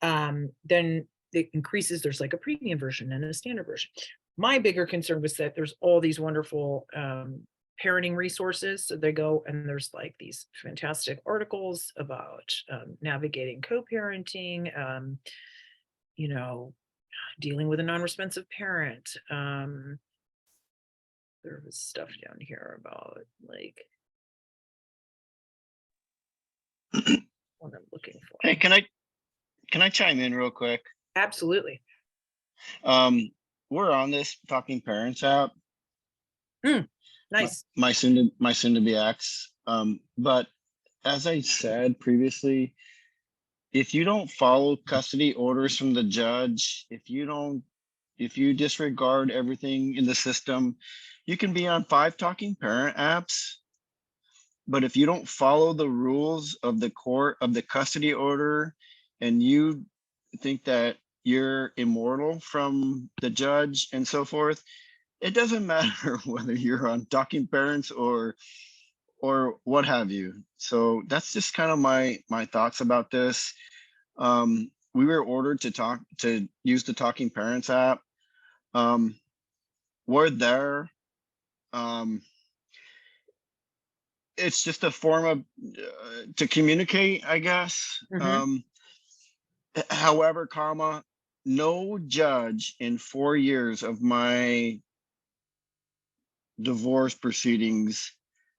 then it increases. There's like a premium version and a standard version. My bigger concern was that there's all these wonderful parenting resources. So they go and there's like these fantastic articles about navigating co-parenting, dealing with a non-responsive parent. There was stuff down here about like what I'm looking for. Hey, can I chime in real quick? Absolutely. We're on this Talking Parents app. Nice. My soon to be ex. But as I said previously, if you don't follow custody orders from the judge, if you disregard everything in the system, you can be on 5 Talking Parent apps. But if you don't follow the rules of the court of the custody order, and you think that you're immortal from the judge and so forth, it doesn't matter whether you're on Talking Parents or what have you. So that's just kind of my thoughts about this. We were ordered to use the Talking Parents app. We're there. It's just a form of to communicate, I guess. However, no judge in 4 years of my divorce proceedings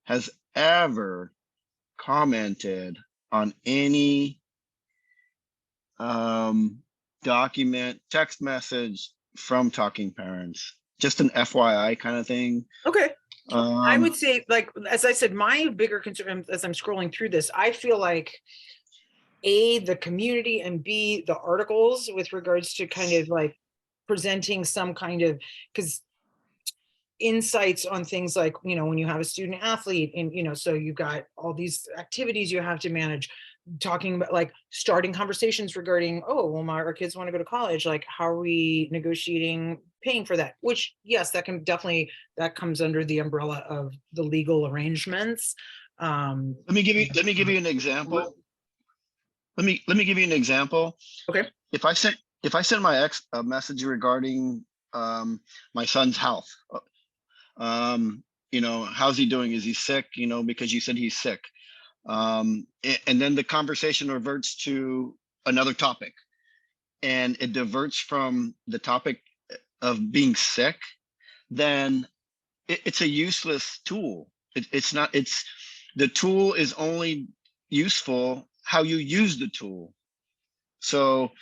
has ever commented on any document, text message from Talking Parents. Just an FYI kind of thing. Okay. I would say, like, as I said, my bigger concern as I'm scrolling through this, I feel like A, the community, and B, the articles with regards to kind of like presenting some kind of, because insights on things like, when you have a student athlete and, so you've got all these activities you have to manage, talking about like starting conversations regarding, our kids want to go to college. Like, how are we negotiating paying for that? Which, yes, that comes under the umbrella of the legal arrangements. Let me give you an example. Let me give you an example. Okay. If I sent my ex a message regarding my son's health, how's he doing? Is he sick? Because you said he's sick. And then the conversation reverts to another topic, and it diverts from the topic of being sick, then it's a useless tool. The tool is only useful how you use the tool. So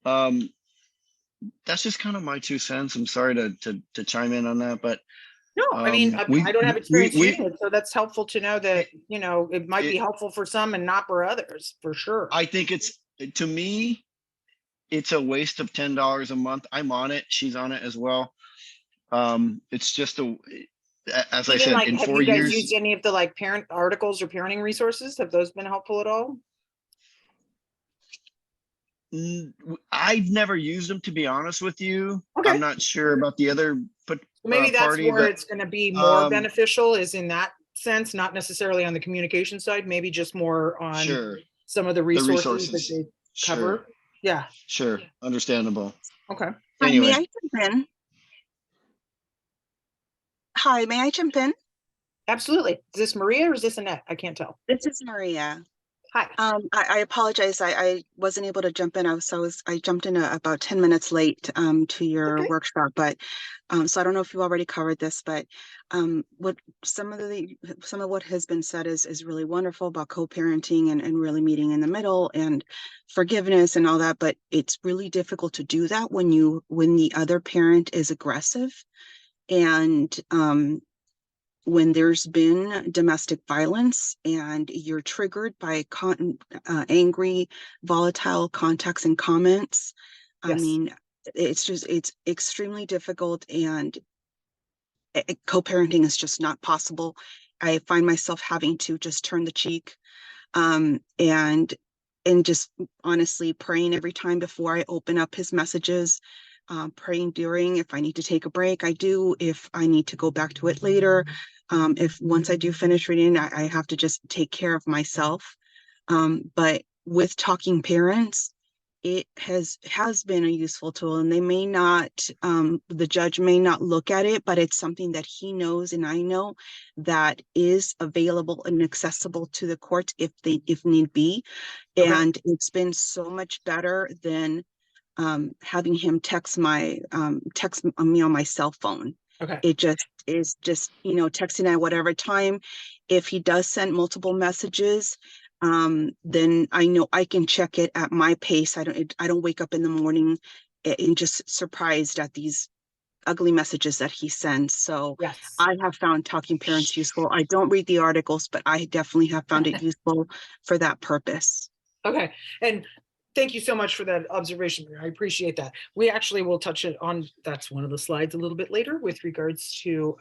that's just kind of my 2 cents. I'm sorry to chime in on that, but no, I mean, I don't have experience using it, so that's helpful to know that, it might be helpful for some and not for others, for sure. I think to me, it's a waste of $10 a month. I'm on it. She's on it as well. It's just as I Even said, like, in have 4 you guys years, used any of the like parent articles or parenting resources? Have those been helpful at all? I've never used them, to be honest with you. Okay. I'm not sure about the other Maybe that's party, where but it's going to be more um, beneficial, is in that sense, not necessarily on the communication side, maybe just more on sure, some of the the resources that resources. they Sure, cover. Yeah. sure, understandable. Okay. Hi, may Anyway, I jump in? Hi, may I jump in? Absolutely. Is this Maria or is this Annette? I can't tell. This is Maria. Hi. I apologize. I wasn't able to jump in. I jumped in about 10 minutes late to your Okay. workshop, but so I don't know if you already covered this, but what some of what has been said is really wonderful about co-parenting and really meeting in the middle and forgiveness and all that, but it's really difficult to do that when the other parent is aggressive and when there's been domestic violence and you're triggered by angry, volatile contacts and comments. I Yes. mean, it's extremely difficult, and co-parenting is just not possible. I find myself having to just turn the cheek, and just honestly praying every time before I open up his messages, praying during. If I need to take a break, I do. If I need to go back to it later, if once I do finish reading, I have to just take care of myself. But with Talking Parents, it has been a useful tool, and they may not, the judge may not look at it, but it's something that he knows and I know that is available and accessible to the courts if need be. Okay. And it's been so much better than having him text me on my cell phone. Okay. It just is texting at whatever time. If he does send multiple messages, then I know I can check it at my pace. I don't wake up in the morning and just surprised at these ugly messages that he sends. So Yes. I have found Talking Parents useful. I don't read the articles, but I definitely have found it useful for that purpose. Okay. And thank you so much for that observation. I appreciate that. We actually will touch it on, that's one of the slides a little bit later with regards to,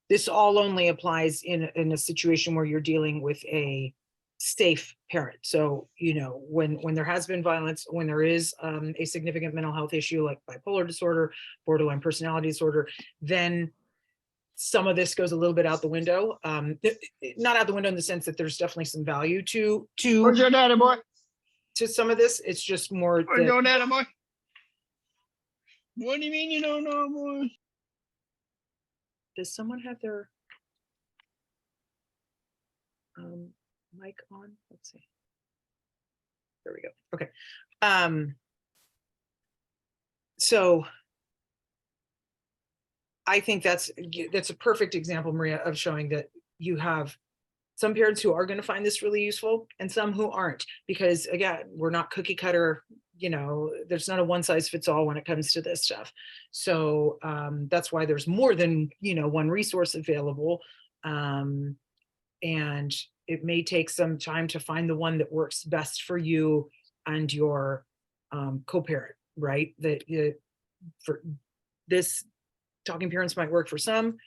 this all only applies in a situation where you're dealing with a safe parent. So, when there has been violence, when there is a significant mental health issue like bipolar disorder, borderline personality disorder, then some of this goes a little bit out the window. Not out the window in the sense that there's definitely some value where's your daddy, boy? to some of this. It's just more Where's that, your daddy, boy? What do you mean you don't know, boy? does someone have their mic on? Let's see. There we go. Okay. So I think that's a perfect example, Maria, of showing that you have some parents who are going to find this really useful and some who aren't, because again, we're not cookie cutter, there's not a one size fits all when it comes to this stuff. So that's why there's more than, one resource available. And it may take some time to find the one that works best for you and your co-parent, right? That for this, Talking Parents might work for some,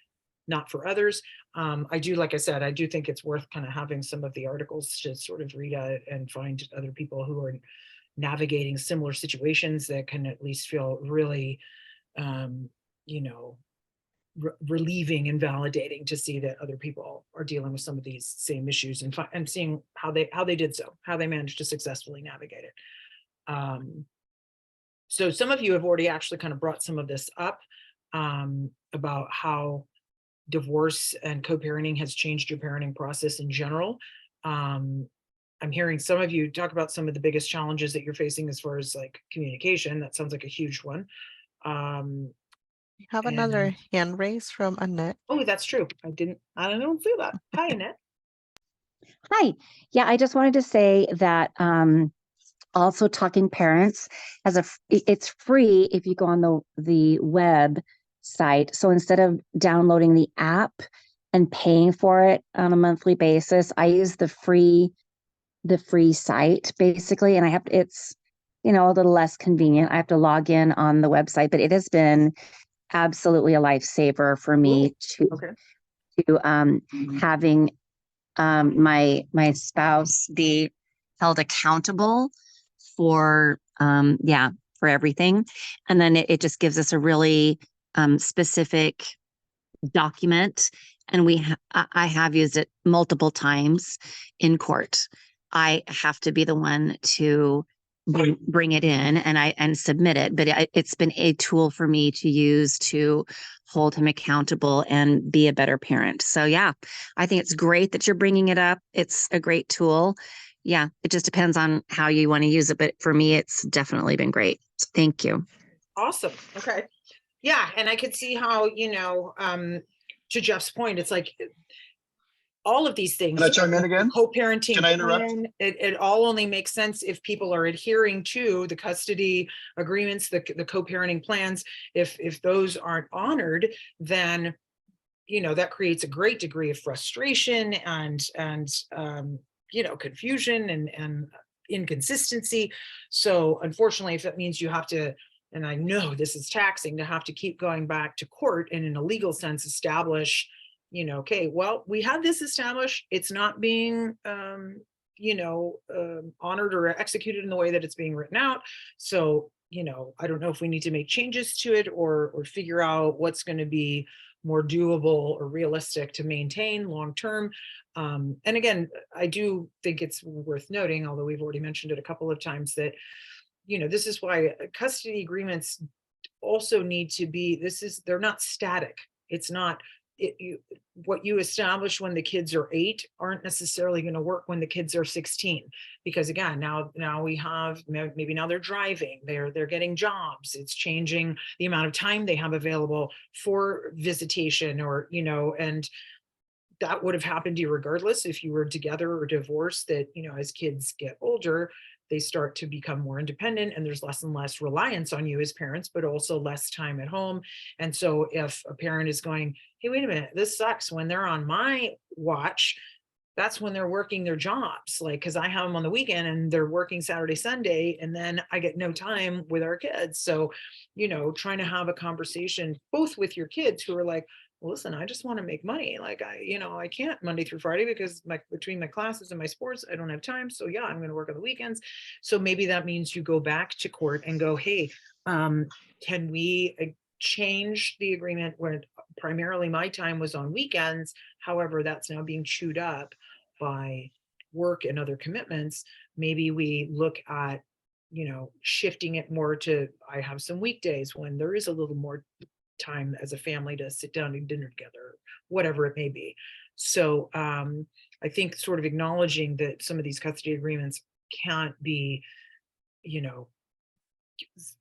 not for others. Like I said, I do think it's worth kind of having some of the articles to sort of read out and find other people who are navigating similar situations that can at least feel really, relieving and validating to see that other people are dealing with some of these same issues and seeing how they did so, how they managed to successfully navigate it. So some of you have already actually kind of brought some of this up about how divorce and co-parenting has changed your parenting process in general. I'm hearing some of you talk about some of the biggest challenges that you're facing as far as like communication. That sounds like a huge one. We have another hand raised from Annette. Oh, that's true. I don't see that. Hi, Annette. Hi. Yeah, I just wanted to say that also Talking Parents it's free if you go on the web site. So instead of downloading the app and paying for it on a monthly basis, I use the free site basically, and it's you know, a little less convenient. I have to log in on the website, but it has been absolutely a lifesaver for me Okay. to having my spouse be held accountable for for everything. And then it just gives us a really specific document, and I have used it multiple times in court. I have to be the one to bring it in and submit it, but it's been a tool for me to use to hold him accountable and be a better parent. So yeah, I think it's great that you're bringing it up. It's a great tool. Yeah, it just depends on how you want to use it, but for me, it's definitely been great. So thank you. Awesome. Okay. Yeah. And I could see how, to Jeff's point, it's like all of these things, Can I chime in again? co-parenting, Can I interrupt? plan, it all only makes sense if people are adhering to the custody agreements, the co-parenting plans. If those aren't honored, then that creates a great degree of frustration and confusion and inconsistency. So unfortunately, if that means you have to, and I know this is taxing, to have to keep going back to court and in a legal sense establish, okay, well, we had this established, it's not being honored or executed in the way that it's being written out. So I don't know if we need to make changes to it or figure out what's going to be more doable or realistic to maintain long term. And again, I do think it's worth noting, although we've already mentioned it a couple of times, that this is why custody agreements also need to be, they're not static. It's not what you establish when the kids are 8 aren't necessarily going to work when the kids are 16, because again, now we have, maybe now they're driving, they're getting jobs, it's changing the amount of time they have available for visitation, or and that would have happened to you regardless if you were together or divorced. That as kids get older, they start to become more independent and there's less and less reliance on you as parents, but also less time at home. And so if a parent is going, hey, wait a minute, this sucks, when they're on my watch, that's when they're working their jobs, like, because I have them on the weekend and they're working Saturday, Sunday, and then I get no time with our kids. So, trying to have a conversation both with your kids who are like, well, listen, I just want to make money. Like I can't Monday through Friday because between my classes and my sports, I don't have time. So yeah, I'm going to work on the weekends. So maybe that means you go back to court and go, hey, can we change the agreement where primarily my time was on weekends? However, that's now being chewed up by work and other commitments. Maybe we look at, shifting it more to, I have some weekdays when there is a little more time as a family to sit down and dinner together, whatever it may be. So I think sort of acknowledging that some of these custody agreements can't be,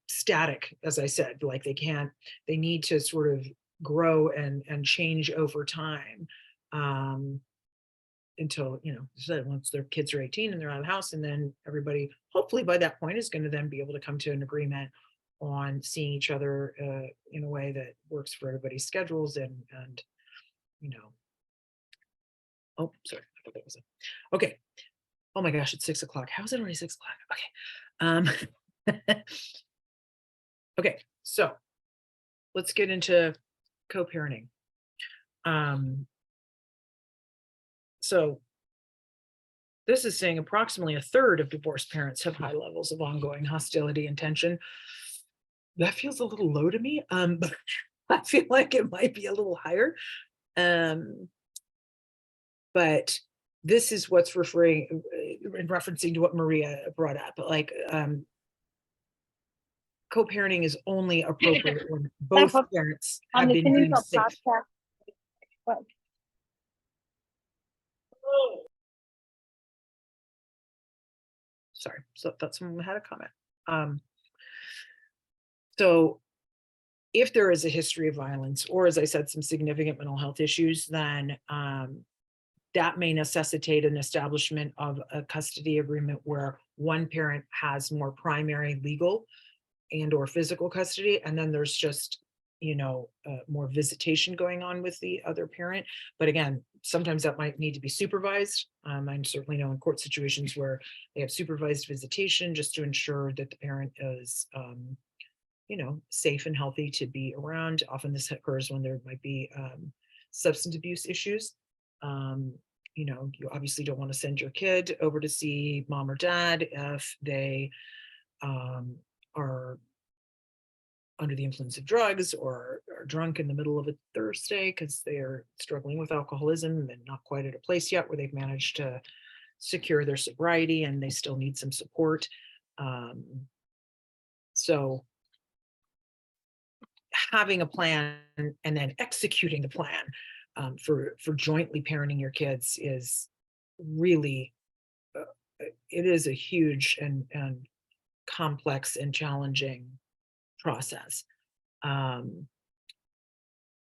static, as I said, like they need to sort of grow and change over time, until, once their kids are 18 and they're out of the house, and then everybody, hopefully by that point, is going to then be able to come to an agreement on seeing each other in a way that works for everybody's schedules and oh, sorry, I thought that was it. Okay. Oh my gosh, it's 6 o'clock. How is it already 6 o'clock? Okay. Okay, so let's get into co-parenting. So this is saying approximately a third of divorced parents have high levels of ongoing hostility and tension. That feels a little low to me, but I feel like it might be a little higher. But this is what's referencing to what Maria brought up. But like, co-parenting is only appropriate when both parents have been deemed safe. Sorry, so that's someone had a comment. So if there is a history of violence, or as I said, some significant mental health issues, then that may necessitate an establishment of a custody agreement where one parent has more primary legal and or physical custody, and then there's just more visitation going on with the other parent. But again, sometimes that might need to be supervised. I certainly know in court situations where they have supervised visitation just to ensure that the parent is, you know, safe and healthy to be around. Often this occurs when there might be substance abuse issues. You know, you obviously don't want to send your kid over to see mom or dad if they are under the influence of drugs or are drunk in the middle of a Thursday because they are struggling with alcoholism and not quite at a place yet where they've managed to secure their sobriety and they still need some support. So having a plan and then executing the plan for jointly parenting your kids is really, it is a huge and complex and challenging process.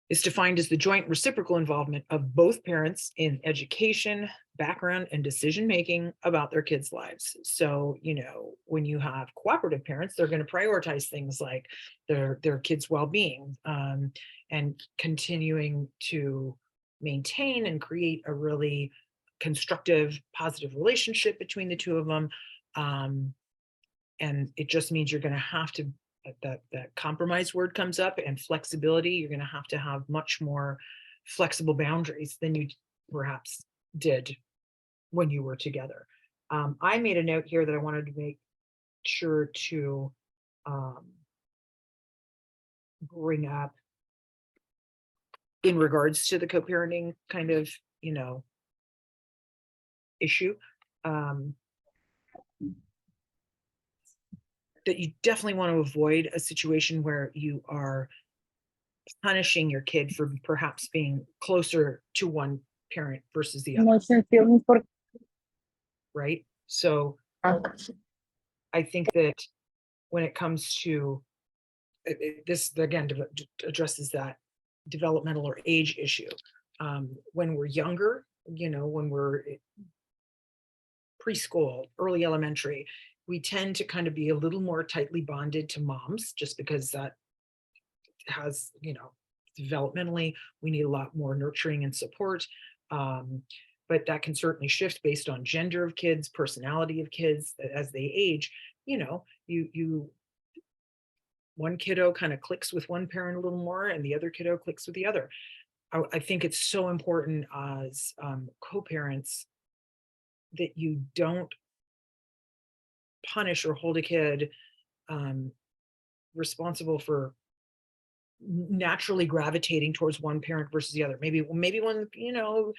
Is defined as the joint reciprocal involvement of both parents in education, background, and decision-making about their kids' lives. So, you know, when you have cooperative parents, they're going to prioritize things like their kids' well-being, and continuing to maintain and create a really constructive, positive relationship between the two of them. And it just means you're going to have to, that compromise word comes up, and flexibility. You're going to have much more flexible boundaries than you perhaps did when you were together. I made a note here that I wanted to make sure to bring up in regards to the co-parenting kind of, you know, issue. That you definitely want to avoid a situation where you are punishing your kid for perhaps being closer to one parent versus the other. Right? So I think that when it comes to this, again, addresses that developmental or age issue. When we're younger, you know, when we're preschool, early elementary, we tend to kind of be a little more tightly bonded to moms just because that has, you know, developmentally, we need a lot more nurturing and support. But that can certainly shift based on gender of kids, personality of kids as they age. You know, one kiddo kind of clicks with one parent a little more and the other kiddo clicks with the other. I think it's so important as co-parents that you don't punish or hold a kid responsible for naturally gravitating towards one parent versus the other. Maybe one, you know,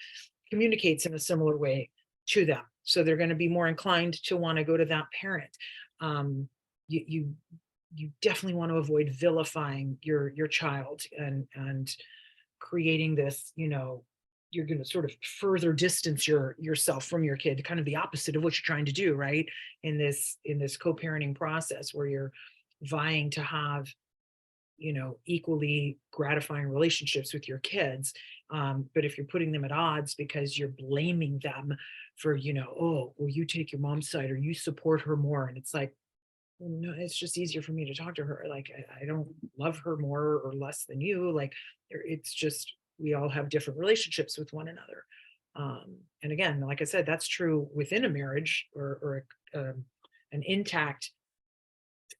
communicates in a similar way to them, so they're going to be more inclined to want to go to that parent. You definitely want to avoid vilifying your child and creating this, you know, you're going to sort of further distance yourself from your kid, kind of the opposite of what you're trying to do, right? In this co-parenting process where you're vying to have, you know, equally gratifying relationships with your kids. But if you're putting them at odds because you're blaming them for, you know, oh, well, you take your mom's side or you support her more. And it's like, well, no, it's just easier for me to talk to her. Like, I don't love her more or less than you. Like, it's just, we all have different relationships with one another. And again, like I said, that's true within a marriage or an intact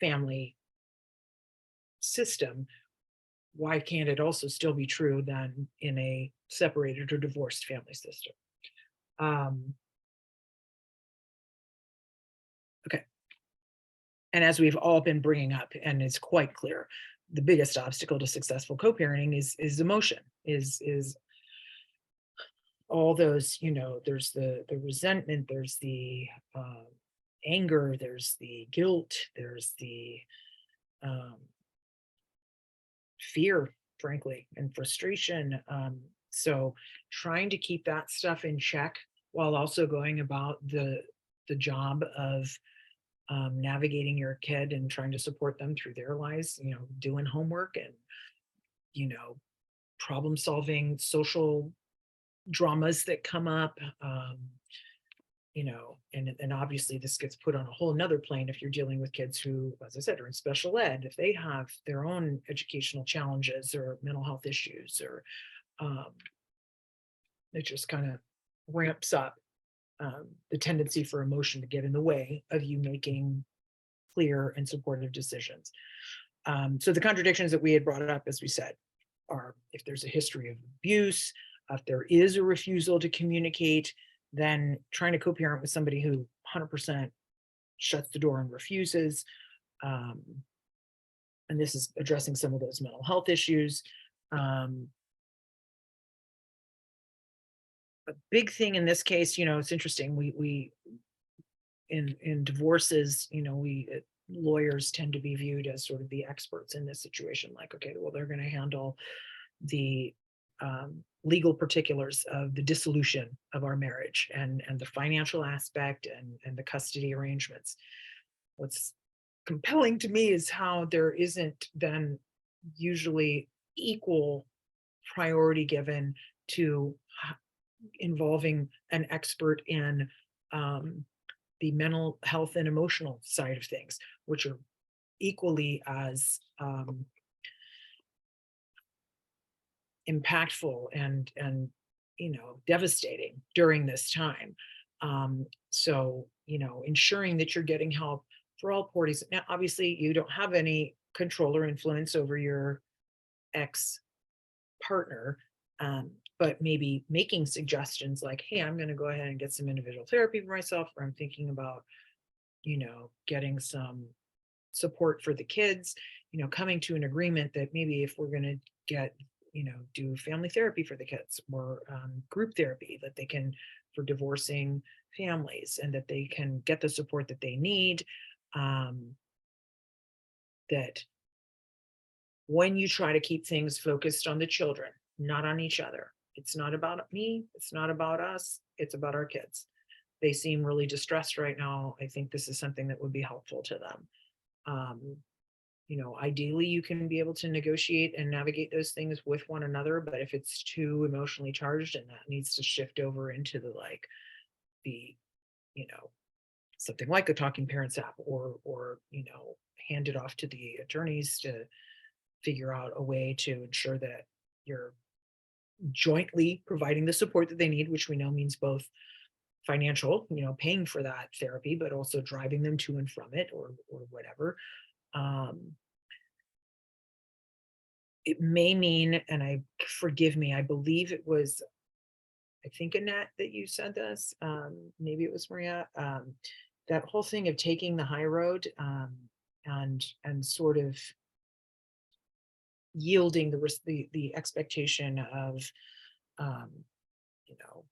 family system. Why can't it also still be true then in a separated or divorced family system? Okay. And as we've all been bringing up, and it's quite clear, the biggest obstacle to successful co-parenting is emotion, is all those, you know, there's the resentment, there's the anger, there's the guilt, there's the fear, frankly, and frustration. So trying to keep that stuff in check while also going about the job of navigating your kid and trying to support them through their lives, you know, doing homework and, you know, problem solving social dramas that come up, you know, and obviously this gets put on a whole nother plane if you're dealing with kids who, as I said, are in special ed, if they have their own educational challenges or mental health issues or it just kind of ramps up the tendency for emotion to get in the way of you making clear and supportive decisions. So the contradictions that we had brought up, as we said, are if there's a history of abuse, if there is a refusal to communicate, then trying to co-parent with somebody who 100% shuts the door and refuses. And this is addressing some of those mental health issues. A big thing in this case, you know, it's interesting. We in divorces, you know, lawyers tend to be viewed as sort of the experts in this situation. Like, okay, well, they're going to handle the legal particulars of the dissolution of our marriage and the financial aspect and the custody arrangements. What's compelling to me is how there isn't then usually equal priority given to involving an expert in the mental health and emotional side of things, which are equally as impactful and you know, devastating during this time. So, you know, ensuring that you're getting help for all parties. Now, obviously, you don't have any control or influence over your ex partner, but maybe making suggestions like, hey, I'm going to go ahead and get some individual therapy for myself, or I'm thinking about, you know, getting some support for the kids, you know, coming to an agreement that maybe if we're going to get, you know, do family therapy for the kids or group therapy that they can for divorcing families, and that they can get the support that they need. That when you try to keep things focused on the children, not on each other, it's not about me, it's not about us, it's about our kids. They seem really distressed right now. I think this is something that would be helpful to them. You know, ideally you can be able to negotiate and navigate those things with one another, but if it's too emotionally charged, and that needs to shift over into the you know, something like a Talking Parents app, or you know, hand it off to the attorneys to figure out a way to ensure that you're jointly providing the support that they need, which we know means both financial, you know, paying for that therapy, but also driving them to and from it, or whatever. It may mean, and forgive me, I believe it was, I think, Annette, that you said this, maybe it was Maria, that whole thing of taking the high road, and sort of yielding the expectation of, you know,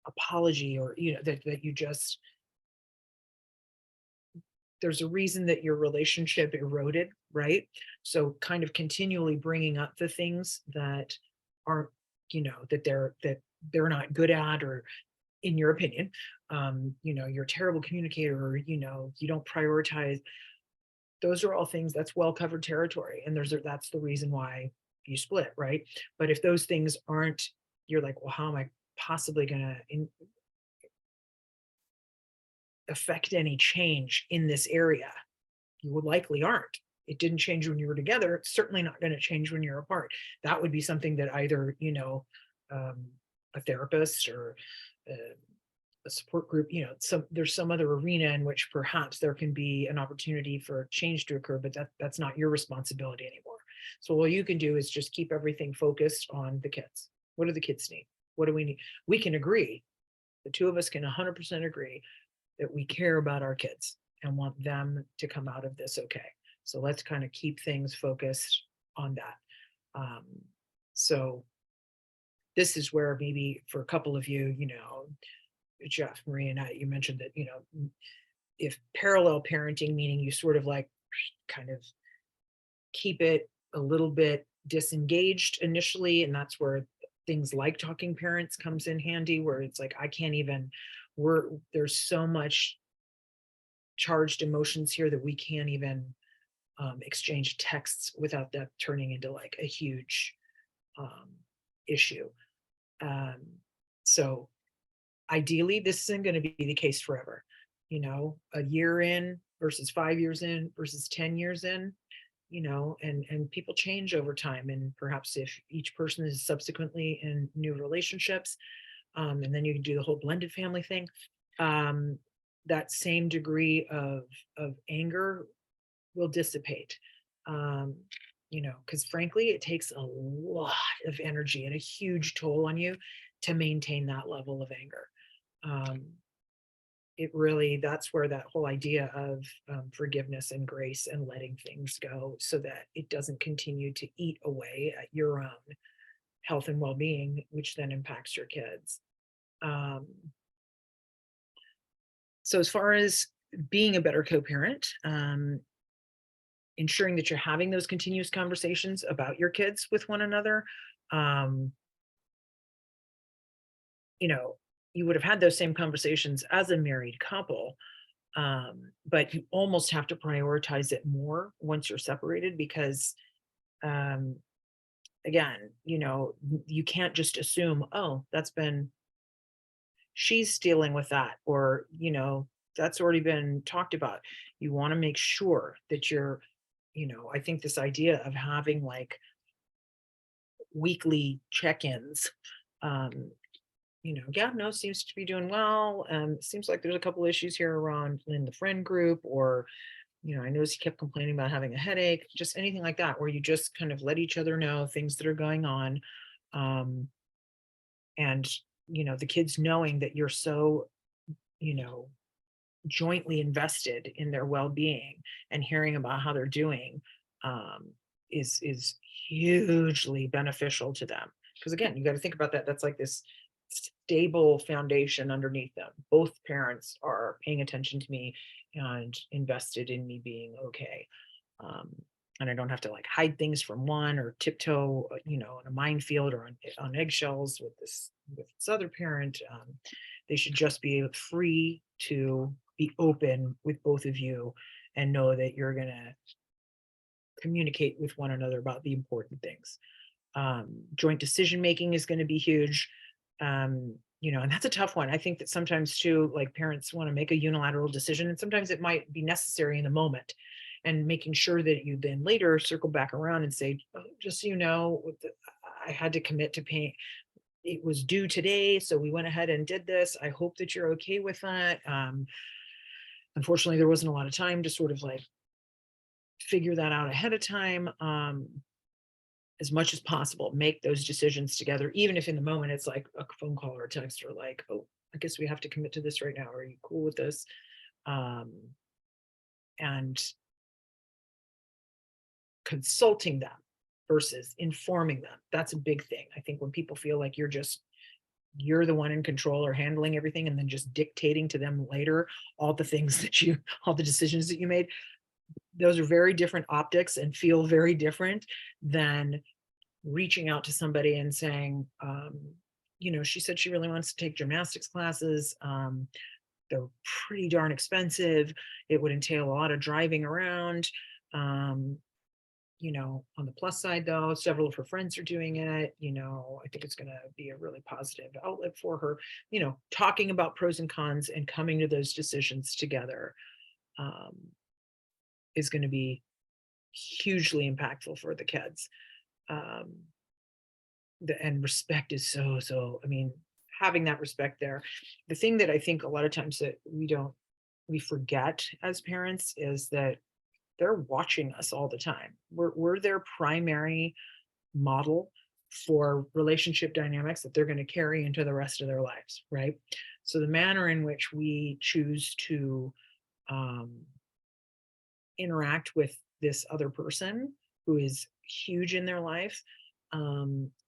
apology, or, you know, that you just, there's a reason that your relationship eroded, right? So kind of continually bringing up the things that aren't, you know, that they're not good at, or in your opinion, you know, you're a terrible communicator, or, you know, you don't prioritize. Those are all things that's well covered territory. And that's the reason why you split, right? But if those things aren't, you're like, well, how am I possibly going to affect any change in this area? You would likely aren't. It didn't change when you were together. It's certainly not going to change when you're apart. That would be something that either, you know, a therapist or a support group, you know, there's some other arena in which perhaps there can be an opportunity for change to occur, but that's not your responsibility anymore. So all you can do is just keep everything focused on the kids. What do the kids need? What do we need? We can agree. The two of us can 100% agree that we care about our kids and want them to come out of this okay. So let's kind of keep things focused on that. So this is where maybe for a couple of you, you know, Jeff, Marie, and I, you mentioned that, you know, if parallel parenting, meaning you sort of like kind of keep it a little bit disengaged initially, and that's where things like Talking Parents comes in handy, where it's like, I can't even, there's so much charged emotions here that we can't even exchange texts without that turning into like a huge issue. So ideally, this isn't going to be the case forever. You know, a year in versus 5 years in versus 10 years in, you know, and people change over time. And perhaps if each person is subsequently in new relationships, and then you can do the whole blended family thing, that same degree of anger will dissipate. You know, because frankly, it takes a lot of energy and a huge toll on you to maintain that level of anger. It really, that's where that whole idea of forgiveness and grace and letting things go so that it doesn't continue to eat away at your own health and well-being, which then impacts your kids. So as far as being a better co-parent, ensuring that you're having those continuous conversations about your kids with one another, you know, you would have had those same conversations as a married couple, but you almost have to prioritize it more once you're separated because, again, you know, you can't just assume, oh, she's dealing with that, or, you know, that's already been talked about. You want to make sure that you're, you know, I think this idea of having like weekly check-ins, you know, yeah, no, seems to be doing well. Seems like there's a couple issues here around in the friend group, or, you know, I noticed he kept complaining about having a headache, just anything like that, where you just kind of let each other know things that are going on. And, you know, the kids knowing that you're so, you know, jointly invested in their well-being and hearing about how they're doing, is hugely beneficial to them. Because again, you got to think about that. That's like this stable foundation underneath them. Both parents are paying attention to me and invested in me being okay. And I don't have to like hide things from one or tiptoe, you know, in a minefield or on eggshells with this other parent. They should just be free to be open with both of you and know that you're going to communicate with one another about the important things. Joint decision making is going to be huge. You know, and that's a tough one. I think that sometimes too, like parents want to make a unilateral decision, and sometimes it might be necessary in the moment. And making sure that you then later circle back around and say, oh, just so you know, I had to commit to paying. It was due today, so we went ahead and did this. I hope that you're okay with that. Unfortunately, there wasn't a lot of time to sort of like figure that out ahead of time. As much as possible, make those decisions together, even if in the moment it's like a phone call or a text or like, oh, I guess we have to commit to this right now. Are you cool with this? And consulting them versus informing them. That's a big thing. I think when people feel like you're the one in control or handling everything and then just dictating to them later all the things that all the decisions that you made, those are very different optics and feel very different than reaching out to somebody and saying, you know, she said she really wants to take gymnastics classes. They're pretty darn expensive. It would entail a lot of driving around. You know, on the plus side though, several of her friends are doing it. You know, I think it's going to be a really positive outlet for her. You know, talking about pros and cons and coming to those decisions together is going to be hugely impactful for the kids. And respect is so, I mean, having that respect there. The thing that I think a lot of times that we forget as parents is that they're watching us all the time. We're their primary model for relationship dynamics that they're going to carry into the rest of their lives, right? So the manner in which we choose to interact with this other person who is huge in their life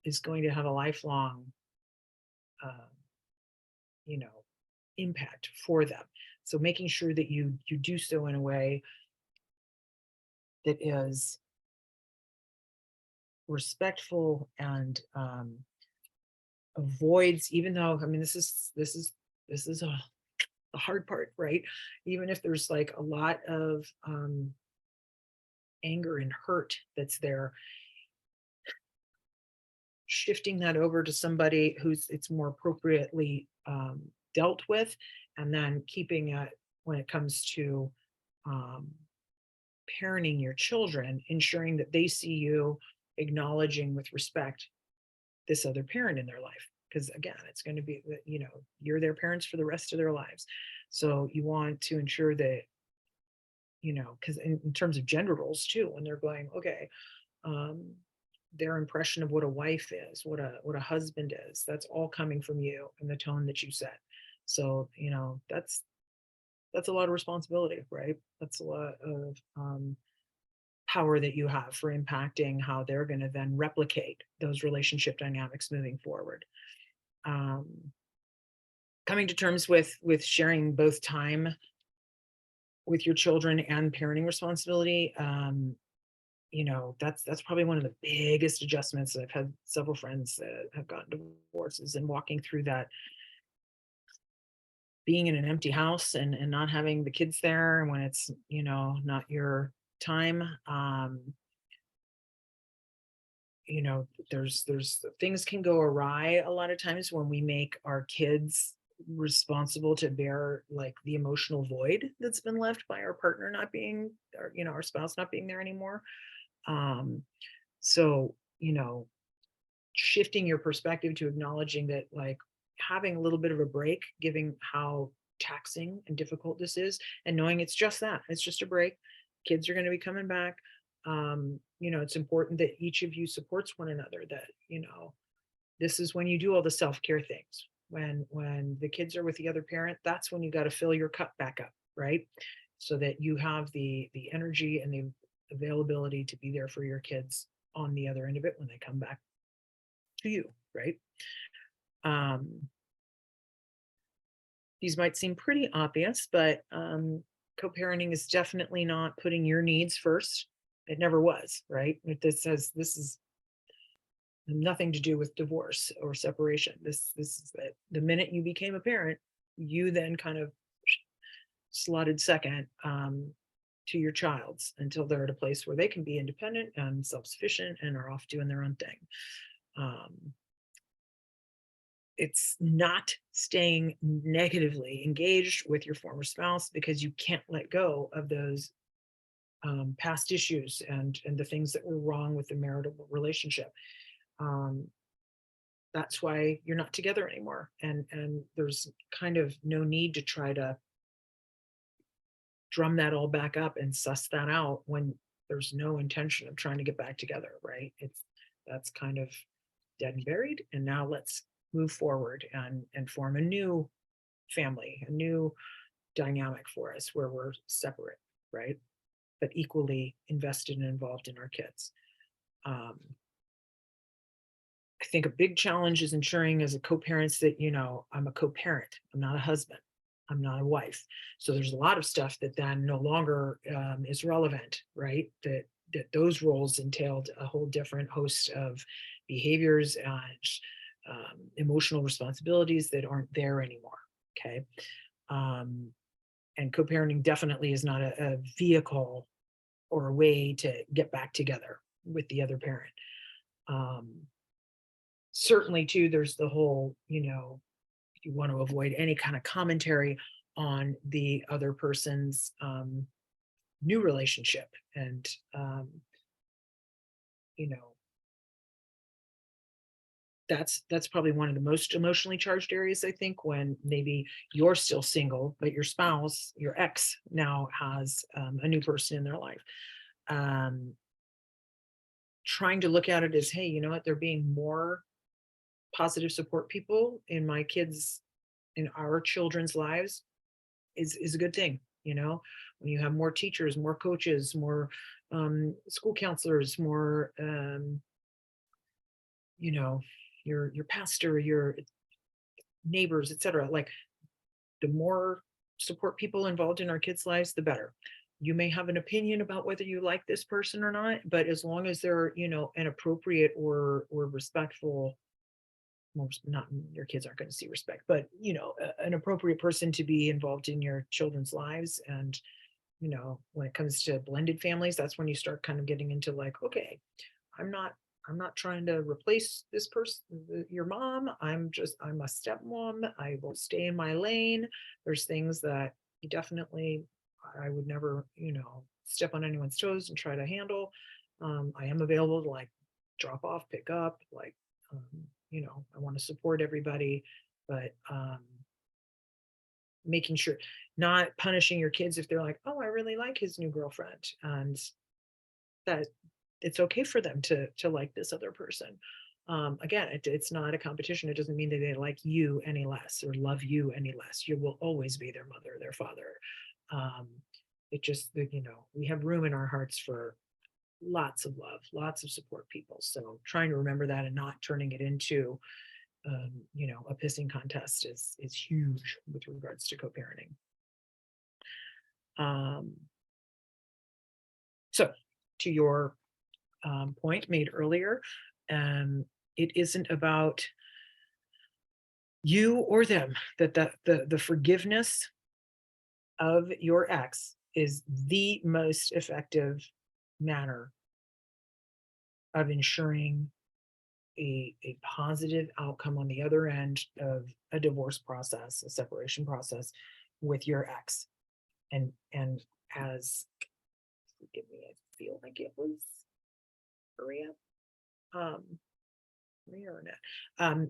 is going to have a lifelong, you know, impact for them. So making sure that you do so in a way that is respectful and avoids, even though, I mean, this is the hard part, right? Even if there's like a lot of anger and hurt that's there, shifting that over to somebody it's more appropriately dealt with, and then keeping it when it comes to parenting your children, ensuring that they see you acknowledging with respect this other parent in their life. Because again, it's going to be, you know, you're their parents for the rest of their lives. So you want to ensure that, you know, because in terms of gender roles too, when they're going, okay, their impression of what a wife is, what a husband is, that's all coming from you and the tone that you set. So, you know, that's a lot of responsibility, right? That's a lot of power that you have for impacting how they're going to then replicate those relationship dynamics moving forward. Coming to terms with sharing both time with your children and parenting responsibility, you know, that's probably one of the biggest adjustments. I've had several friends that have gotten divorces, and walking through that, being in an empty house and not having the kids there when it's, you know, not your time. You know, there's things can go awry a lot of times when we make our kids responsible to bear like the emotional void that's been left by our partner not being, or, you know, our spouse not being there anymore. So, you know, shifting your perspective to acknowledging that, like, having a little bit of a break, giving how taxing and difficult this is, and knowing it's just that, it's just a break. Kids are going to be coming back. You know, it's important that each of you supports one another, that, you know, this is when you do all the self-care things. When the kids are with the other parent, that's when you got to fill your cup back up, right? So that you have the energy and the availability to be there for your kids on the other end of it when they come back to you, right? These might seem pretty obvious, but co-parenting is definitely not putting your needs first. It never was, right? This says this is nothing to do with divorce or separation. This is that the minute you became a parent, you then kind of slotted second to your child's until they're at a place where they can be independent and self-sufficient and are off doing their own thing. It's not staying negatively engaged with your former spouse because you can't let go of those past issues and the things that were wrong with the marital relationship. That's why you're not together anymore. And there's kind of no need to try to drum that all back up and suss that out when there's no intention of trying to get back together, right? That's kind of dead and buried. And now let's move forward and form a new family, a new dynamic for us where we're separate, right? But equally invested and involved in our kids. I think a big challenge is ensuring as a co-parents that, you know, I'm a co-parent, I'm not a husband, I'm not a wife. So there's a lot of stuff that then no longer is relevant, right? That those roles entailed a whole different host of behaviors and emotional responsibilities that aren't there anymore, okay? And co-parenting definitely is not a vehicle or a way to get back together with the other parent. Certainly too, there's the whole, you know, you want to avoid any kind of commentary on the other person's new relationship. And, you know, that's probably one of the most emotionally charged areas, I think, when maybe you're still single, but your spouse, your ex now has a new person in their life. Trying to look at it as, hey, you know what, there being more positive support people in my kids, in our children's lives is a good thing. You know, when you have more teachers, more coaches, more school counselors, more, you know, your pastor, your neighbors, etc. Like, the more support people involved in our kids' lives, the better. You may have an opinion about whether you like this person or not, but as long as they're, you know, an appropriate or respectful, not, your kids aren't going to see respect, but, you know, an appropriate person to be involved in your children's lives. And, you know, when it comes to blended families, that's when you start kind of getting into like, okay, I'm not trying to replace this person, your mom. I'm a stepmom. I will stay in my lane. There's things that you definitely, I would never, you know, step on anyone's toes and try to handle. I am available to like drop off, pick up, like, you know, I want to support everybody, but making sure not punishing your kids if they're like, oh, I really like his new girlfriend, and that it's okay for them to like this other person. Again, it's not a competition. It doesn't mean that they like you any less or love you any less. You will always be their mother, their father. It just, you know, we have room in our hearts for lots of love, lots of support people. So trying to remember that and not turning it into, you know, a pissing contest is huge with regards to co-parenting. So to your point made earlier, it isn't about you or them, that the forgiveness of your ex is the most effective manner of ensuring a positive outcome on the other end of a divorce process, a separation process with your ex. And as, forgive me, I feel like it was Maria, Maria or Annette.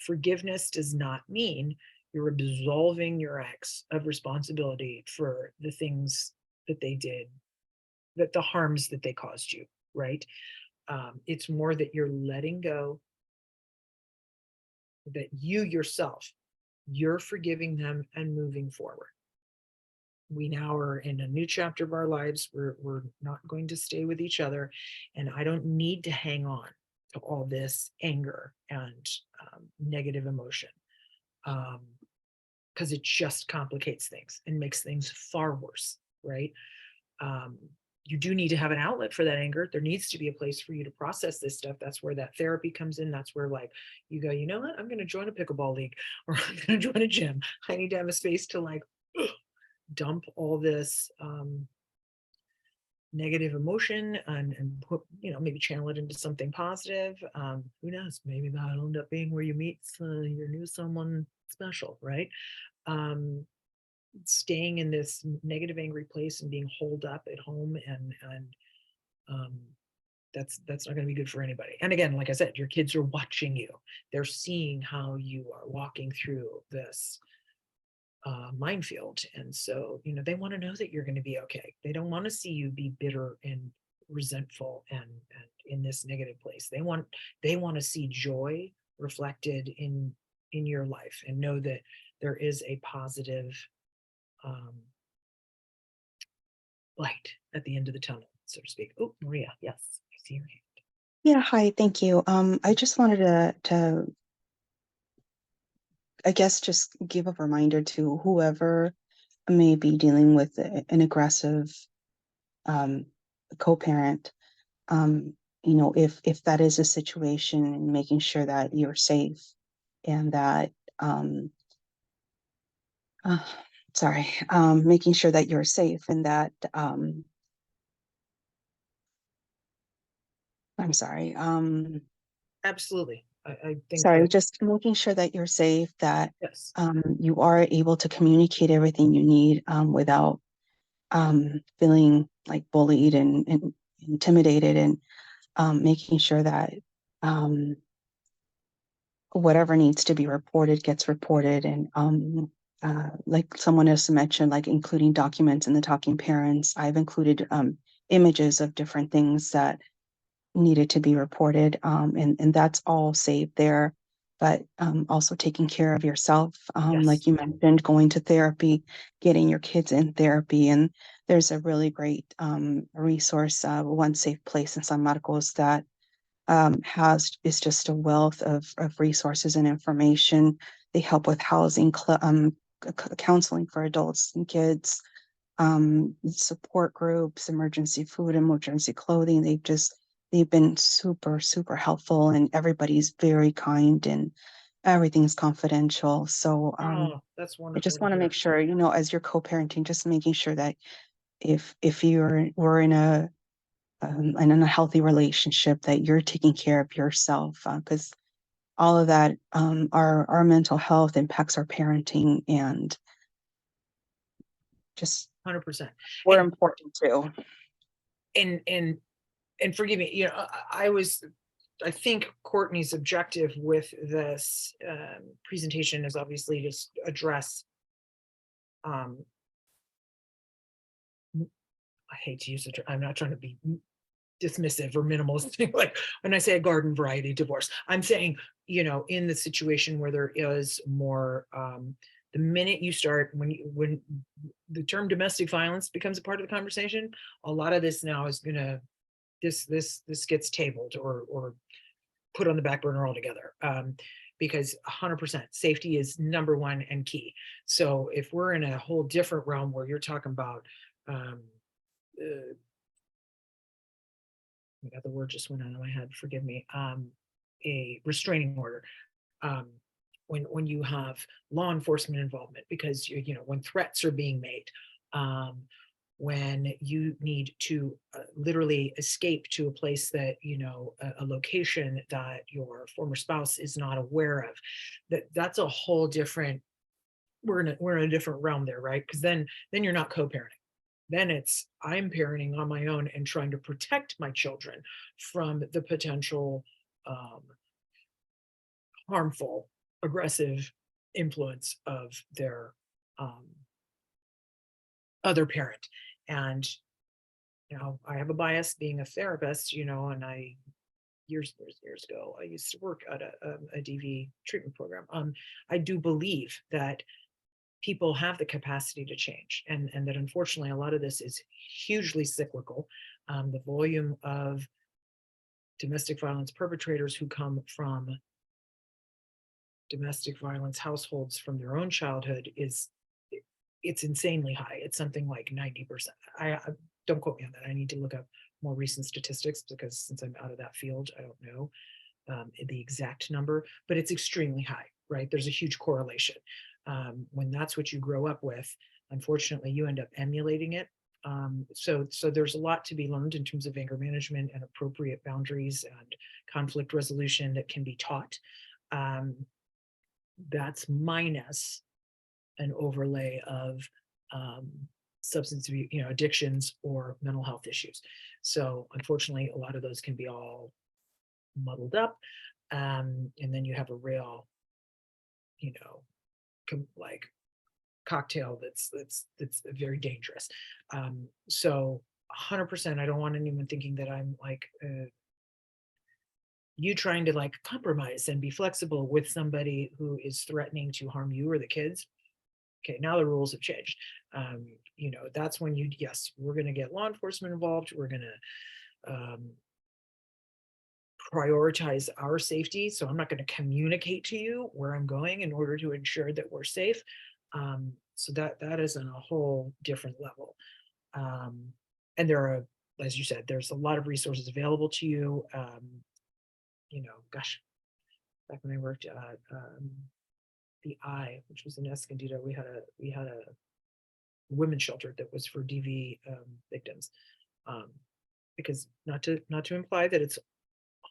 Forgiveness does not mean you're absolving your ex of responsibility for the things that they did, that the harms that they caused you, right? It's more that you're letting go, that you yourself, you're forgiving them and moving forward. We now are in a new chapter of our lives. We're not going to stay with each other, and I don't need to hang on to all this anger and negative emotion, because it just complicates things and makes things far worse, right? You do need to have an outlet for that anger. There needs to be a place for you to process this stuff. That's where that therapy comes in. That's where, like, you go, you know what, I'm going to join a pickleball league, or I'm going to join a gym. I need to have a space to like dump all this negative emotion and put, you know, maybe channel it into something positive. Who knows, maybe that'll end up being where you meet your new someone special, right? Staying in this negative, angry place and being holed up at home, and that's not going to be good for anybody. And again, like I said, your kids are watching you. They're seeing how you are walking through this minefield, and so, you know, they want to know that you're going to be okay. They don't want to see you be bitter and resentful and in this negative place. They want to see joy reflected in your life, and know that there is a positive light at the end of the tunnel, so to speak. Oh, Maria, yes, I see your hand. Yeah, hi, thank you. I just wanted to I guess just give a reminder to whoever may be dealing with an aggressive co-parent, you know, if that is a situation, making sure that you're safe and that making sure that you're safe and that I'm sorry. Absolutely. I think Sorry, that, just making sure that you're safe, that yes, you are able to communicate everything you need without feeling like bullied and intimidated, and making sure that whatever needs to be reported gets reported. And like someone else mentioned, like including documents in the Talking Parents, I've included images of different things that needed to be reported, and that's all saved there. But also taking care of yourself, yes. like you mentioned, going to therapy, getting your kids in therapy. And there's a really great resource, One Safe Place in San Marcos, that is just a wealth of resources and information. They help with housing, counseling for adults and kids, support groups, emergency food, emergency clothing. They've been super, super helpful, and everybody's very kind, and everything's confidential. So Oh, that's I wonderful just to want to hear. make sure, you know, as you're co-parenting, just making sure that if we're in a healthy relationship, that you're taking care of yourself, because all of that, our mental health impacts our parenting, and just 100%. We're And- important too. And forgive me, I think Courtney's objective with this presentation is obviously to address, I hate to use the term, I'm not trying to be dismissive or minimalist, like when I say a garden variety divorce, I'm saying, in the situation where there is more, the minute you start, when the term domestic violence becomes a part of the conversation, a lot of this now is gonna, this gets tabled or put on the back burner altogether. Because 100% safety is number one and key. So if we're in a whole different realm where you're talking about, the word just went out of my head, forgive me, a restraining order. When you have law enforcement involvement, because when threats are being made, when you need to literally escape to a place that, a location that your former spouse is not aware of, that's a whole different, we're in a different realm there, right? Because then you're not co-parenting. Then it's, I'm parenting on my own and trying to protect my children from the potential harmful, aggressive influence of their other parent. And, I have a bias being a therapist, and years ago, I used to work at a DV treatment program. I do believe that people have the capacity to change, and that unfortunately a lot of this is hugely cyclical. The volume of domestic violence perpetrators who come from domestic violence households from their own childhood it's insanely high. It's something like 90%. I don't quote me on that. I need to look up more recent statistics, because since I'm out of that field, I don't know the exact number, but it's extremely high, right? There's a huge correlation. When that's what you grow up with, unfortunately, you end up emulating it. So there's a lot to be learned in terms of anger management and appropriate boundaries and conflict resolution that can be taught. That's minus an overlay of substance abuse, addictions or mental health issues. So unfortunately, a lot of those can be all muddled up. And then you have a real, like cocktail that's very dangerous. So 100%, I don't want anyone thinking that I'm like you trying to like compromise and be flexible with somebody who is threatening to harm you or the kids. Okay, now the rules have changed. That's when yes, we're going to get law enforcement involved. We're going to prioritize our safety. So I'm not going to communicate to you where I'm going in order to ensure that we're safe. So that is on a whole different level. And there are, as you said, there's a lot of resources available to you. Gosh, back when I worked at the I, which was in Escondido, we had a women's shelter that was for DV victims. Because not to imply that it's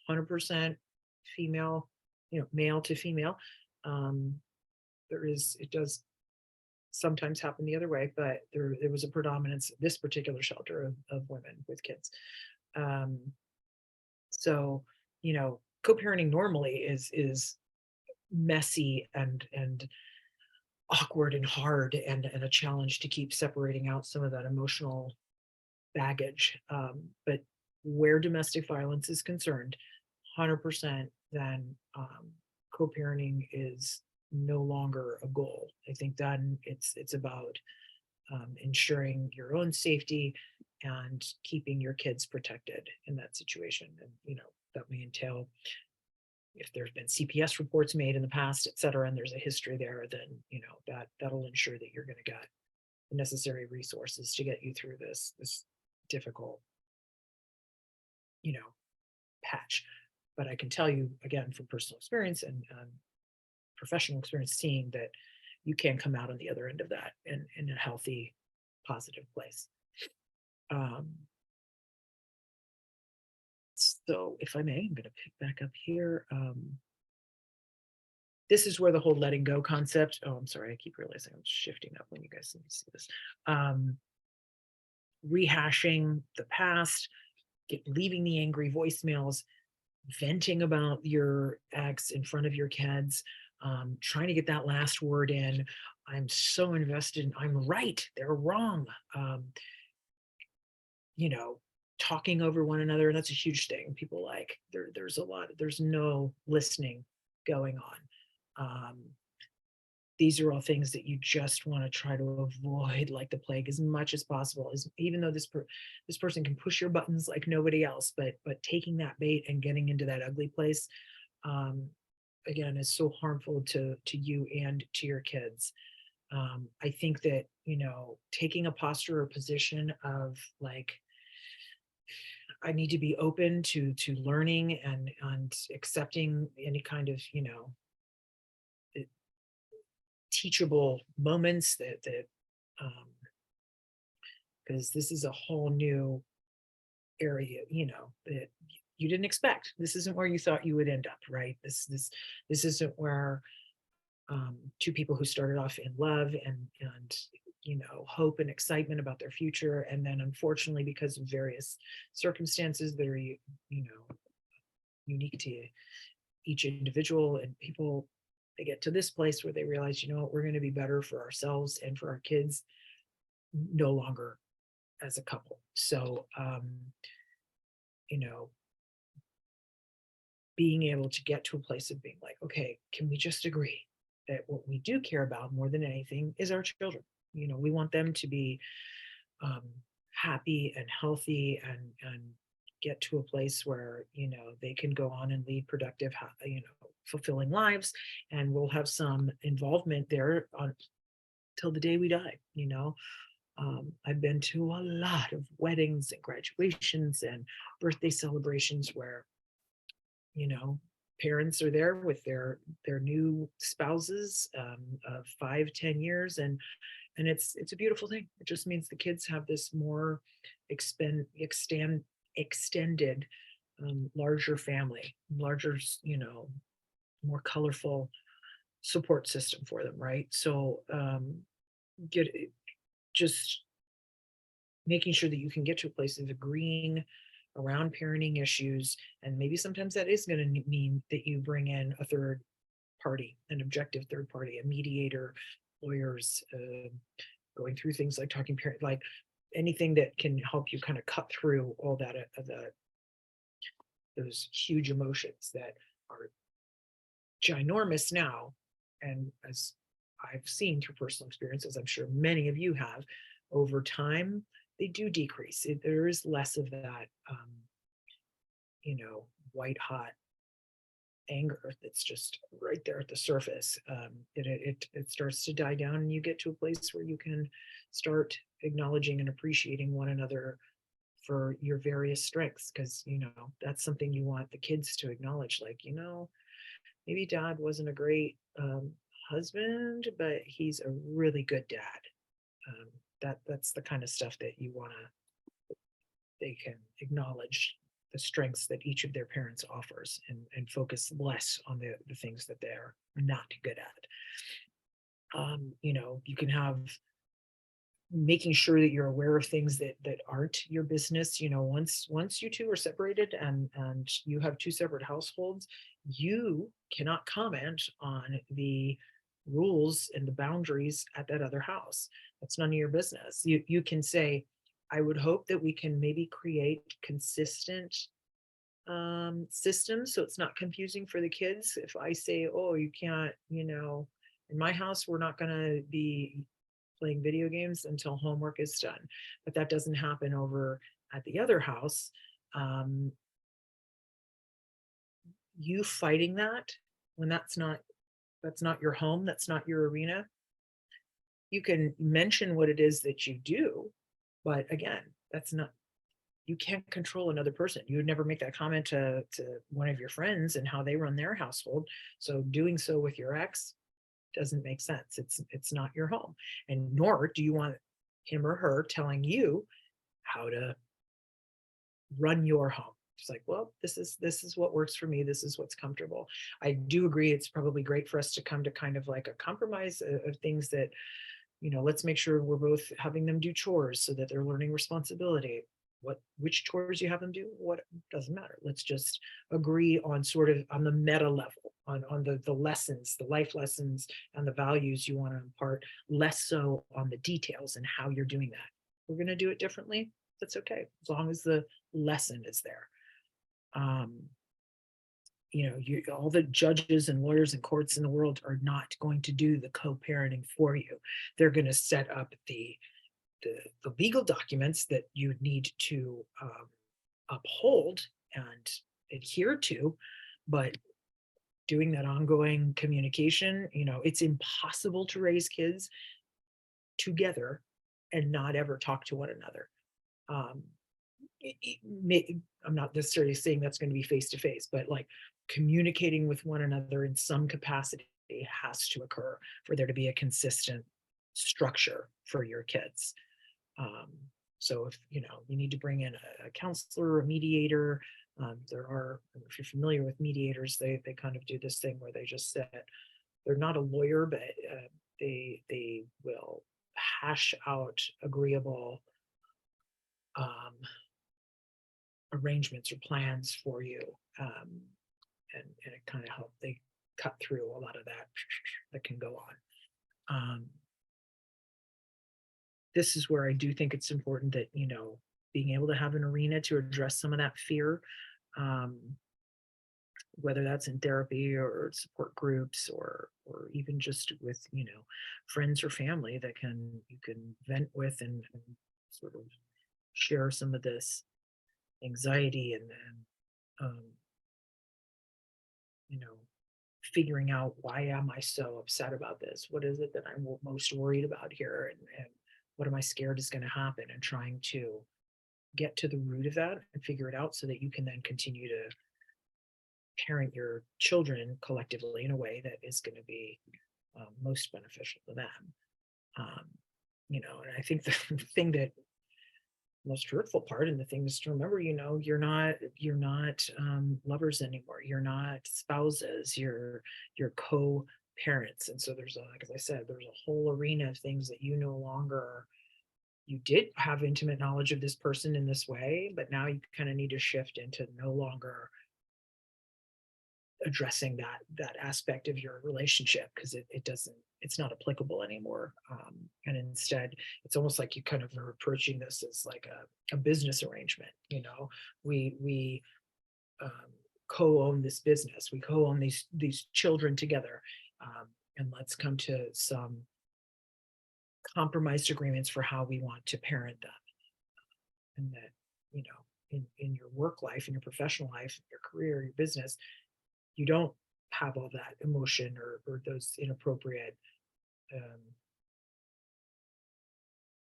100% female, male to female. It does sometimes happen the other way, but there was a predominance, this particular shelter of women with kids. So, co-parenting normally is messy and awkward and hard and a challenge to keep separating out some of that emotional baggage. But where domestic violence is concerned, 100%, then co-parenting is no longer a goal. I think then it's about ensuring your own safety and keeping your kids protected in that situation. And that may entail, if there's been CPS reports made in the past, et cetera, and there's a history there, then that'll ensure that you're going to get the necessary resources to get you through this difficult patch. But I can tell you again from personal experience and professional experience, seeing that you can come out on the other end of that in a healthy, positive place. So if I may, I'm going to pick back up here. This is where the whole letting go concept. Oh, I'm sorry. I keep realizing I'm shifting up when you guys see this. rehashing the past, leaving the angry voicemails, venting about your ex in front of your kids, trying to get that last word in. I'm so invested. I'm right. They're wrong. You know, talking over one another. That's a huge thing. People like there's no listening going on. These are all things that you just want to try to avoid like the plague as much as possible. Is even though this person can push your buttons like nobody else, but taking that bait and getting into that ugly place, again, is so harmful to you and to your kids. I think that, you know, taking a posture or position of like, I need to be open to learning and accepting any kind of, you know, teachable moments that because this is a whole new area, you know, that you didn't expect. This isn't where you thought you would end up, right? This isn't where two people who started off in love and you know, hope and excitement about their future, and then unfortunately because of various circumstances that are, you know, unique to each individual and people, they get to this place where they realize, you know what, we're going to be better for ourselves and for our kids no longer as a couple. So you know, being able to get to a place of being like, okay, can we just agree that what we do care about more than anything is our children? You know, we want them to be happy and healthy and get to a place where, you know, they can go on and lead productive, you know, fulfilling lives, and we'll have some involvement there on till the day we die. You know, I've been to a lot of weddings and graduations and birthday celebrations where, you know, parents are there with their new spouses of 5-10 years, and it's a beautiful thing. It just means the kids have this more extended larger family, larger, you know, more colorful support system for them, right? So get just making sure that you can get to a place of agreeing around parenting issues, and maybe sometimes that is going to mean that you bring in a third party, an objective third party, a mediator, lawyers, going through things like talking parent, like anything that can help you kind of cut through all that those huge emotions that are ginormous now. And as I've seen through personal experience, as I'm sure many of you have, over time, they do decrease. There is less of that, you know, white hot anger that's just right there at the surface. It starts to die down, and you get to a place where you can start acknowledging and appreciating one another for your various strengths, because, you know, that's something you want the kids to acknowledge. Like, you know, maybe dad wasn't a great husband, but he's a really good dad. That's the kind of stuff that you want to, they can acknowledge the strengths that each of their parents offers, and focus less on the things that they're not good at. You know, you can have making sure that you're aware of things that aren't your business. You know, once you two are separated and you have two separate households, you cannot comment on the rules and the boundaries at that other house. That's none of your business. You can say, I would hope that we can maybe create consistent systems so it's not confusing for the kids. If I say, oh, you can't, you know, in my house, we're not going to be playing video games until homework is done, but that doesn't happen over at the other house. You fighting that when that's not your home, that's not your arena. You can mention what it is that you do, but again, that's not, you can't control another person. You would never make that comment to one of your friends and how they run their household. So doing so with your ex doesn't make sense. It's not your home, and nor do you want him or her telling you how to run your home. It's like, well, this is what works for me. This is what's comfortable. I do agree. It's probably great for us to come to kind of like a compromise of things that you know, let's make sure we're both having them do chores so that they're learning responsibility. Which chores you have them do, what doesn't matter. Let's just agree on sort of on the meta level, on the lessons, the life lessons and the values you want to impart, less so on the details and how you're doing that. We're going to do it differently. That's okay, as long as the lesson is there. You know, all the judges and lawyers and courts in the world are not going to do the co-parenting for you. They're going to set up the legal documents that you need to uphold and adhere to, but doing that ongoing communication, you know, it's impossible to raise kids together and not ever talk to one another. I'm not necessarily saying that's going to be face to face, but like communicating with one another in some capacity has to occur for there to be a consistent structure for your kids. So if you know you need to bring in a counselor or a mediator, there are, if you're familiar with mediators, they kind of do this thing where they just sit. They're not a lawyer, but they will hash out agreeable arrangements or plans for you, and it kind of help. They cut through a lot of that can go on. This is where I do think it's important that, you know, being able to have an arena to address some of that fear, whether that's in therapy or support groups or even just with, you know, friends or family that you can vent with and sort of share some of this anxiety and you know, figuring out why am I so upset about this? What is it that I'm most worried about here? And what am I scared is going to happen, and trying to get to the root of that and figure it out so that you can then continue to parent your children collectively in a way that is going to be most beneficial to them. You know, and I think the thing that most hurtful part, and the thing is to remember, you know, you're not lovers anymore. You're not spouses. You're co-parents. And so there's like, as I said, there's a whole arena of things that you no longer, you did have intimate knowledge of this person in this way, but now you kind of need to shift into no longer addressing that aspect of your relationship, because it's not applicable anymore. And instead it's almost like you kind of are approaching this as like a business arrangement. You know, we co-own this business, we co-own these children together, and let's come to some compromised agreements for how we want to parent them. And that, you know, in your work life, in your professional life, your career, your business, you don't have all that emotion or those inappropriate,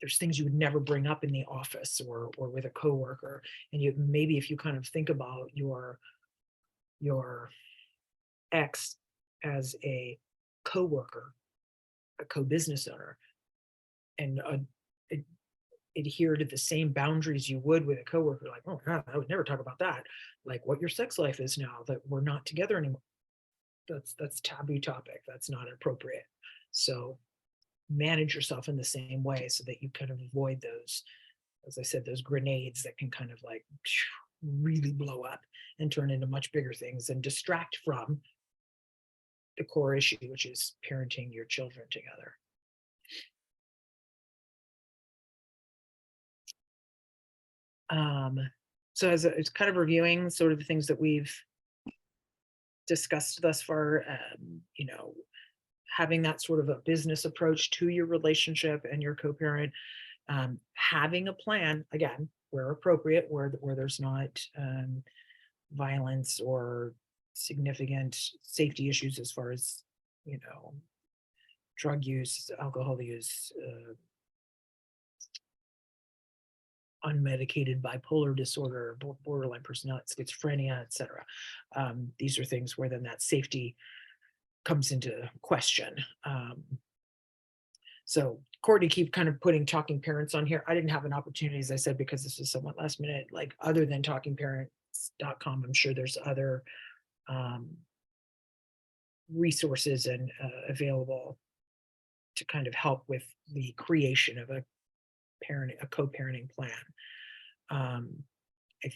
there's things you would never bring up in the office or with a coworker. And you maybe, if you kind of think about your ex as a coworker, a co-business owner, and adhere to the same boundaries you would with a coworker, like, oh God, I would never talk about that, like what your sex life is now that we're not together anymore. That's taboo topic. That's not appropriate. So manage yourself in the same way so that you kind of avoid those, as I said, those grenades that can kind of like really blow up and turn into much bigger things and distract from the core issue, which is parenting your children together. So as it's kind of reviewing sort of the things that we've discussed thus far, you know, having that sort of a business approach to your relationship and your co-parent, having a plan, again, where appropriate, where there's not violence or significant safety issues as far as, you know, drug use, alcohol use, unmedicated bipolar disorder, borderline personality, schizophrenia, etc. These are things where then that safety comes into question. So Courtney keep kind of putting talking parents on here. I didn't have an opportunity, as I said, because this is somewhat last minute, like other than talkingparents.com, I'm sure there's other resources and available to kind of help with the creation of a co-parenting plan. I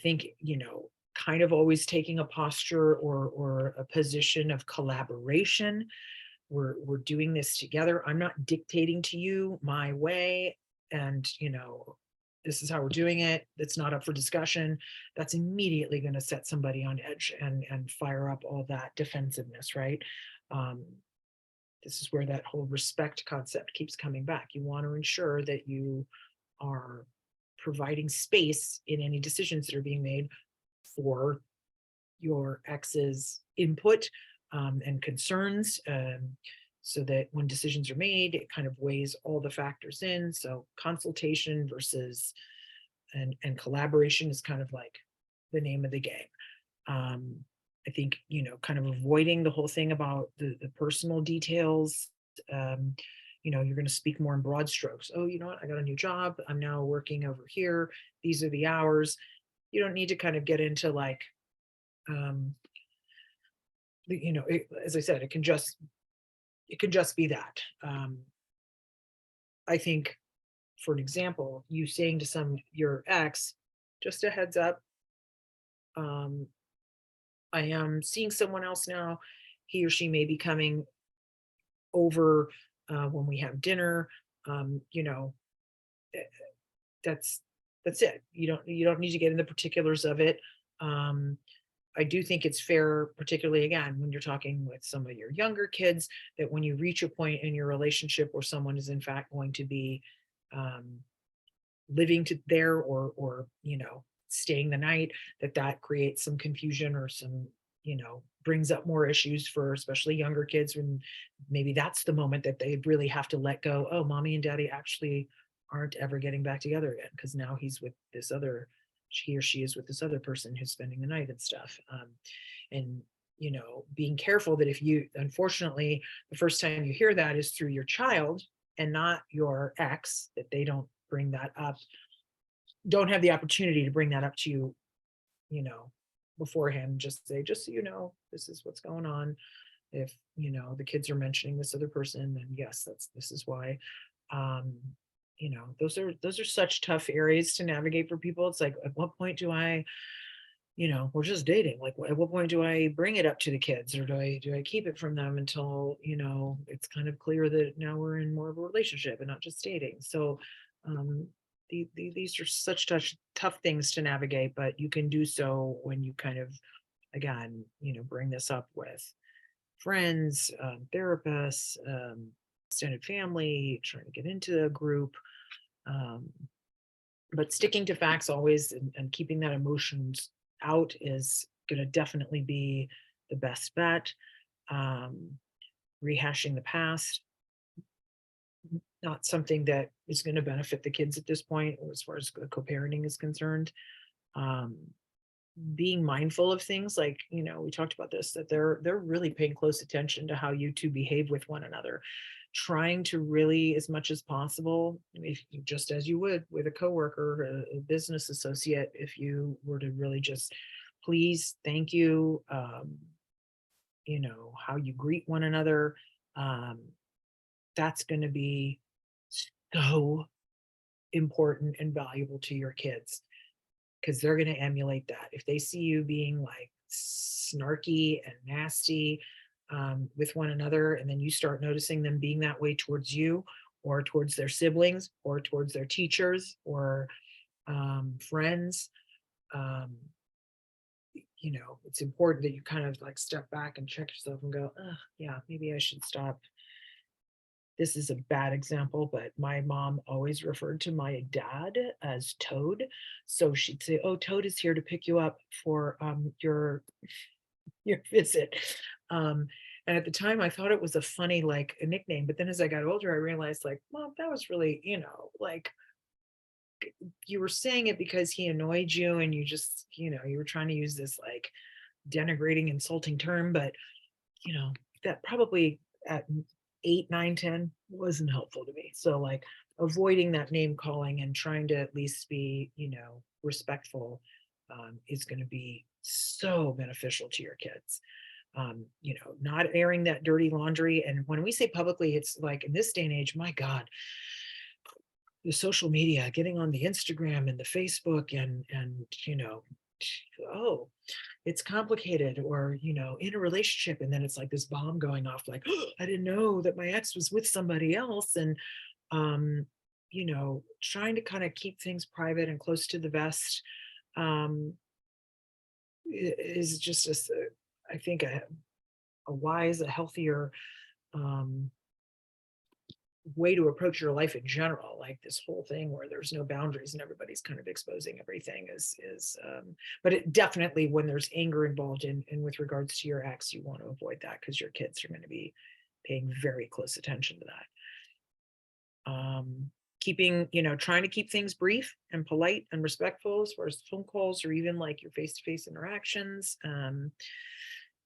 think, kind of always taking a posture or a position of collaboration. We're doing this together. I'm not dictating to you my way, and this is how we're doing it. It's not up for discussion. That's immediately going to set somebody on edge and fire up all that defensiveness, right? This is where that whole respect concept keeps coming back. You want to ensure that you are providing space in any decisions that are being made for your ex's input and concerns, so that when decisions are made, it kind of weighs all the factors in. So consultation versus and collaboration is kind of like the name of the game. I think, kind of avoiding the whole thing about the personal details. You're going to speak more in broad strokes. Oh, you know what? I got a new job. I'm now working over here. These are the hours. You don't need to kind of get into like, as I said, it can just be that. I think, for an example, you saying to your ex, just a heads up, I am seeing someone else now. He or she may be coming over when we have dinner. That's it. You don't need to get in the particulars of it. I do think it's fair, particularly again, when you're talking with some of your younger kids, that when you reach a point in your relationship where someone is in fact going to be living there or staying the night, that creates some confusion or some, brings up more issues for especially younger kids, when maybe that's the moment that they really have to let go. Oh, mommy and daddy actually aren't ever getting back together again, because now he or she is with this other person who's spending the night and stuff. And being careful that if you, unfortunately, the first time you hear that is through your child and not your ex, that they don't bring that up, don't have the opportunity to bring that up to you, beforehand. Just say, just so you know, this is what's going on. If the kids are mentioning this other person, then yes, this is why. Those are such tough areas to navigate for people. It's like, at what point do I, we're just dating, like at what point do I bring it up to the kids, or do I keep it from them until it's kind of clear that now we're in more of a relationship and not just dating. So these are such tough things to navigate, but you can do so when you kind of, again, bring this up with friends, therapists, extended family, trying to get into a group. But sticking to facts always and keeping that emotions out is going to definitely be the best bet. Rehashing the past, not something that is going to benefit the kids at this point, as far as co-parenting is concerned. Being mindful of things like, we talked about this, that they're really paying close attention to how you two behave with one another, trying to really, as much as possible, just as you would with a coworker, a business associate, if you were to really just please, thank you, how you greet one another, that's going to be so important and valuable to your kids, because they're going to emulate that. If they see you being like snarky and nasty with one another, and then you start noticing them being that way towards you, or towards their siblings, or towards their teachers, or friends, it's important that you kind of like step back and check yourself and go, yeah, maybe I should stop. This is a bad example, but my mom always referred to my dad as Toad. So she'd say, oh, Toad is here to pick you up for your visit. And at the time I thought it was a funny, like a nickname. But then as I got older, I realized, like, Mom, that was really, like, you were saying it because he annoyed you, and you just, you were trying to use this like denigrating, insulting term, but that probably at 8, 9, 10 wasn't helpful to me. So like avoiding that name calling and trying to at least be, respectful is going to be so beneficial to your kids. You know, not airing that dirty laundry. And when we say publicly, it's like in this day and age, my God, the social media, getting on the Instagram and the Facebook and you know, oh, it's complicated, or you know, in a relationship, and then it's like this bomb going off, like, oh, I didn't know that my ex was with somebody else. And you know, trying to kind of keep things private and close to the vest is just I think a wise, a healthier way to approach your life in general. Like this whole thing where there's no boundaries and everybody's kind of exposing everything is but it definitely, when there's anger involved in with regards to your ex, you want to avoid that, because your kids are going to be paying very close attention to that. Keeping, you know, trying to keep things brief and polite and respectful as far as phone calls or even like your face-to-face interactions.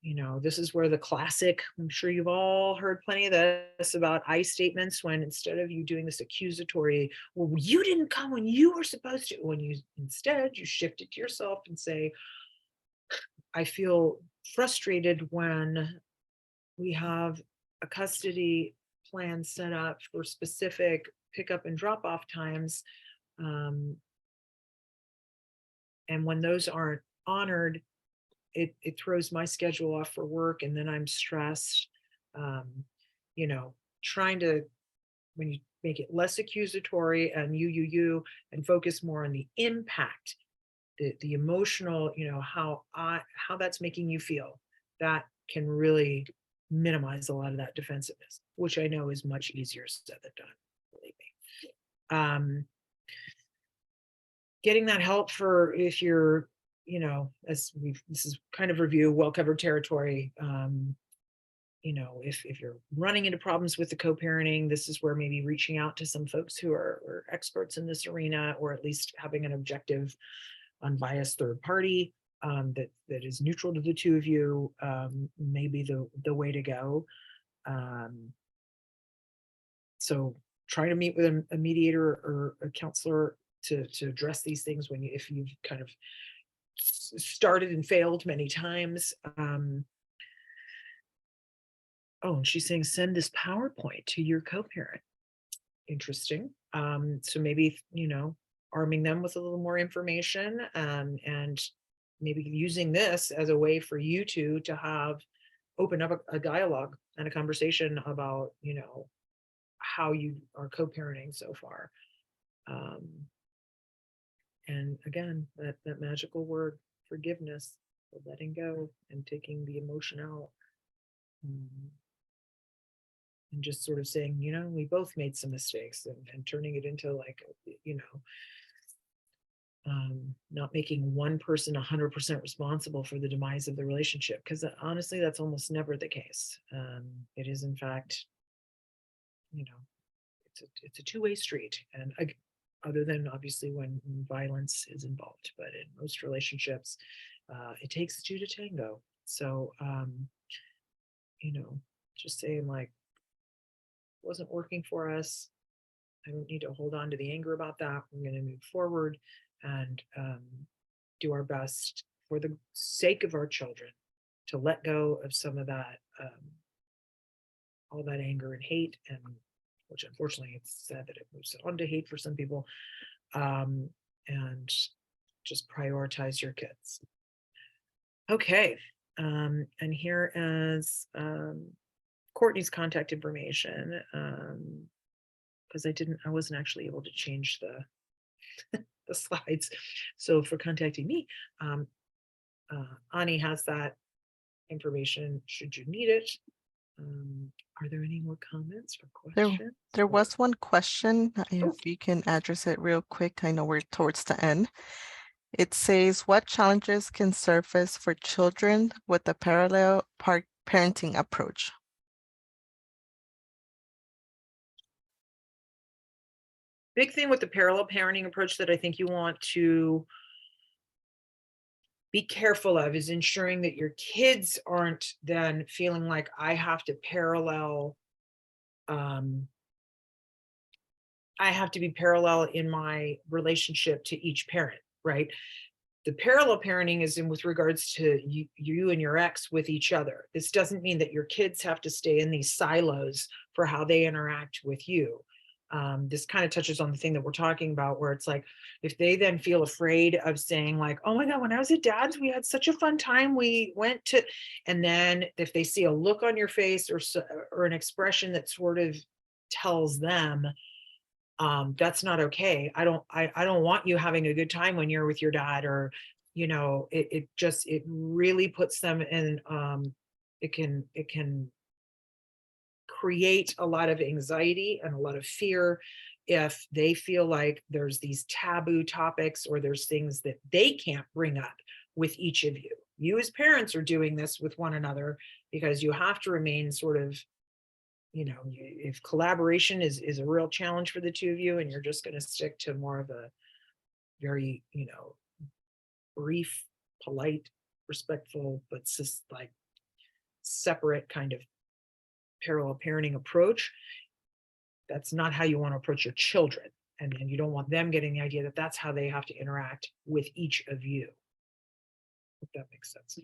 You know, this is where the classic, I'm sure you've all heard plenty of this about I statements, when instead of you doing this accusatory, well, you didn't come when you were supposed to, when you instead you shift it to yourself and say, I feel frustrated when we have a custody plan set up for specific pickup and drop off times. And when those aren't honored, it throws my schedule off for work, and then I'm stressed. You know, trying to, when you make it less accusatory and you and focus more on the impact, the emotional, you know, how that's making you feel, that can really minimize a lot of that defensiveness, which I know is much easier said than done, believe me. Getting that help for, if you're, you know, as this is kind of review, well-covered territory. You know, if you're running into problems with the co-parenting, this is where maybe reaching out to some folks who are experts in this arena, or at least having an objective, unbiased third party that is neutral to the two of you, may be the way to go. So try to meet with a mediator or a counselor to address these things when if you've kind of started and failed many times. Oh, and she's saying send this PowerPoint to your co-parent. Interesting. So maybe, you know, arming them with a little more information, and maybe using this as a way for you to have open up a dialogue and a conversation about, you know, how you are co-parenting so far. And again, that magical word, forgiveness, letting go and taking the emotion out. And just sort of saying, you know, we both made some mistakes, and turning it into like, you know, not making one person 100% responsible for the demise of the relationship, because honestly, that's almost never the case. It is, in fact, you know, it's a two-way street, and other than obviously when violence is involved, but in most relationships, it takes two to tango. So, you know, just saying like, wasn't working for us. I don't need to hold on to the anger about that. We're going to move forward and do our best for the sake of our children to let go of some of that, all that anger and hate, and which unfortunately it's sad that it moves on to hate for some people, and just prioritize your kids. Okay, and here is Courtney's contact information, because I wasn't actually able to change the the slides. So for contacting me, Ani has that information should you need it. Are there any more comments or questions? There was one question, Oh. if you can address it real quick. I know we're towards the end. It says, what challenges can surface for children with the parallel parenting approach? Big thing with the parallel parenting approach that I think you want to be careful of is ensuring that your kids aren't then feeling like I have to parallel, I have to be parallel in my relationship to each parent, right? The parallel parenting is in with regards to you and your ex with each other. This doesn't mean that your kids have to stay in these silos for how they interact with you. This kind of touches on the thing that we're talking about, where it's like, if they then feel afraid of saying like, oh my God, when I was at dad's, we had such a fun time. We went to, and then if they see a look on your face or an expression that sort of tells them, that's not okay. I don't want you having a good time when you're with your dad, or, you know, it really puts them in, it can create a lot of anxiety and a lot of fear if they feel like there's these taboo topics, or there's things that they can't bring up with each of you. You as parents are doing this with one another because you have to remain sort of, you know, if collaboration is a real challenge for the two of you, and you're just going to stick to more of a very, you know, brief, polite, respectful, but just like separate kind of parallel parenting approach, that's not how you want to approach your children. And you don't want them getting the idea that that's how they have to interact with each of you. If that makes sense.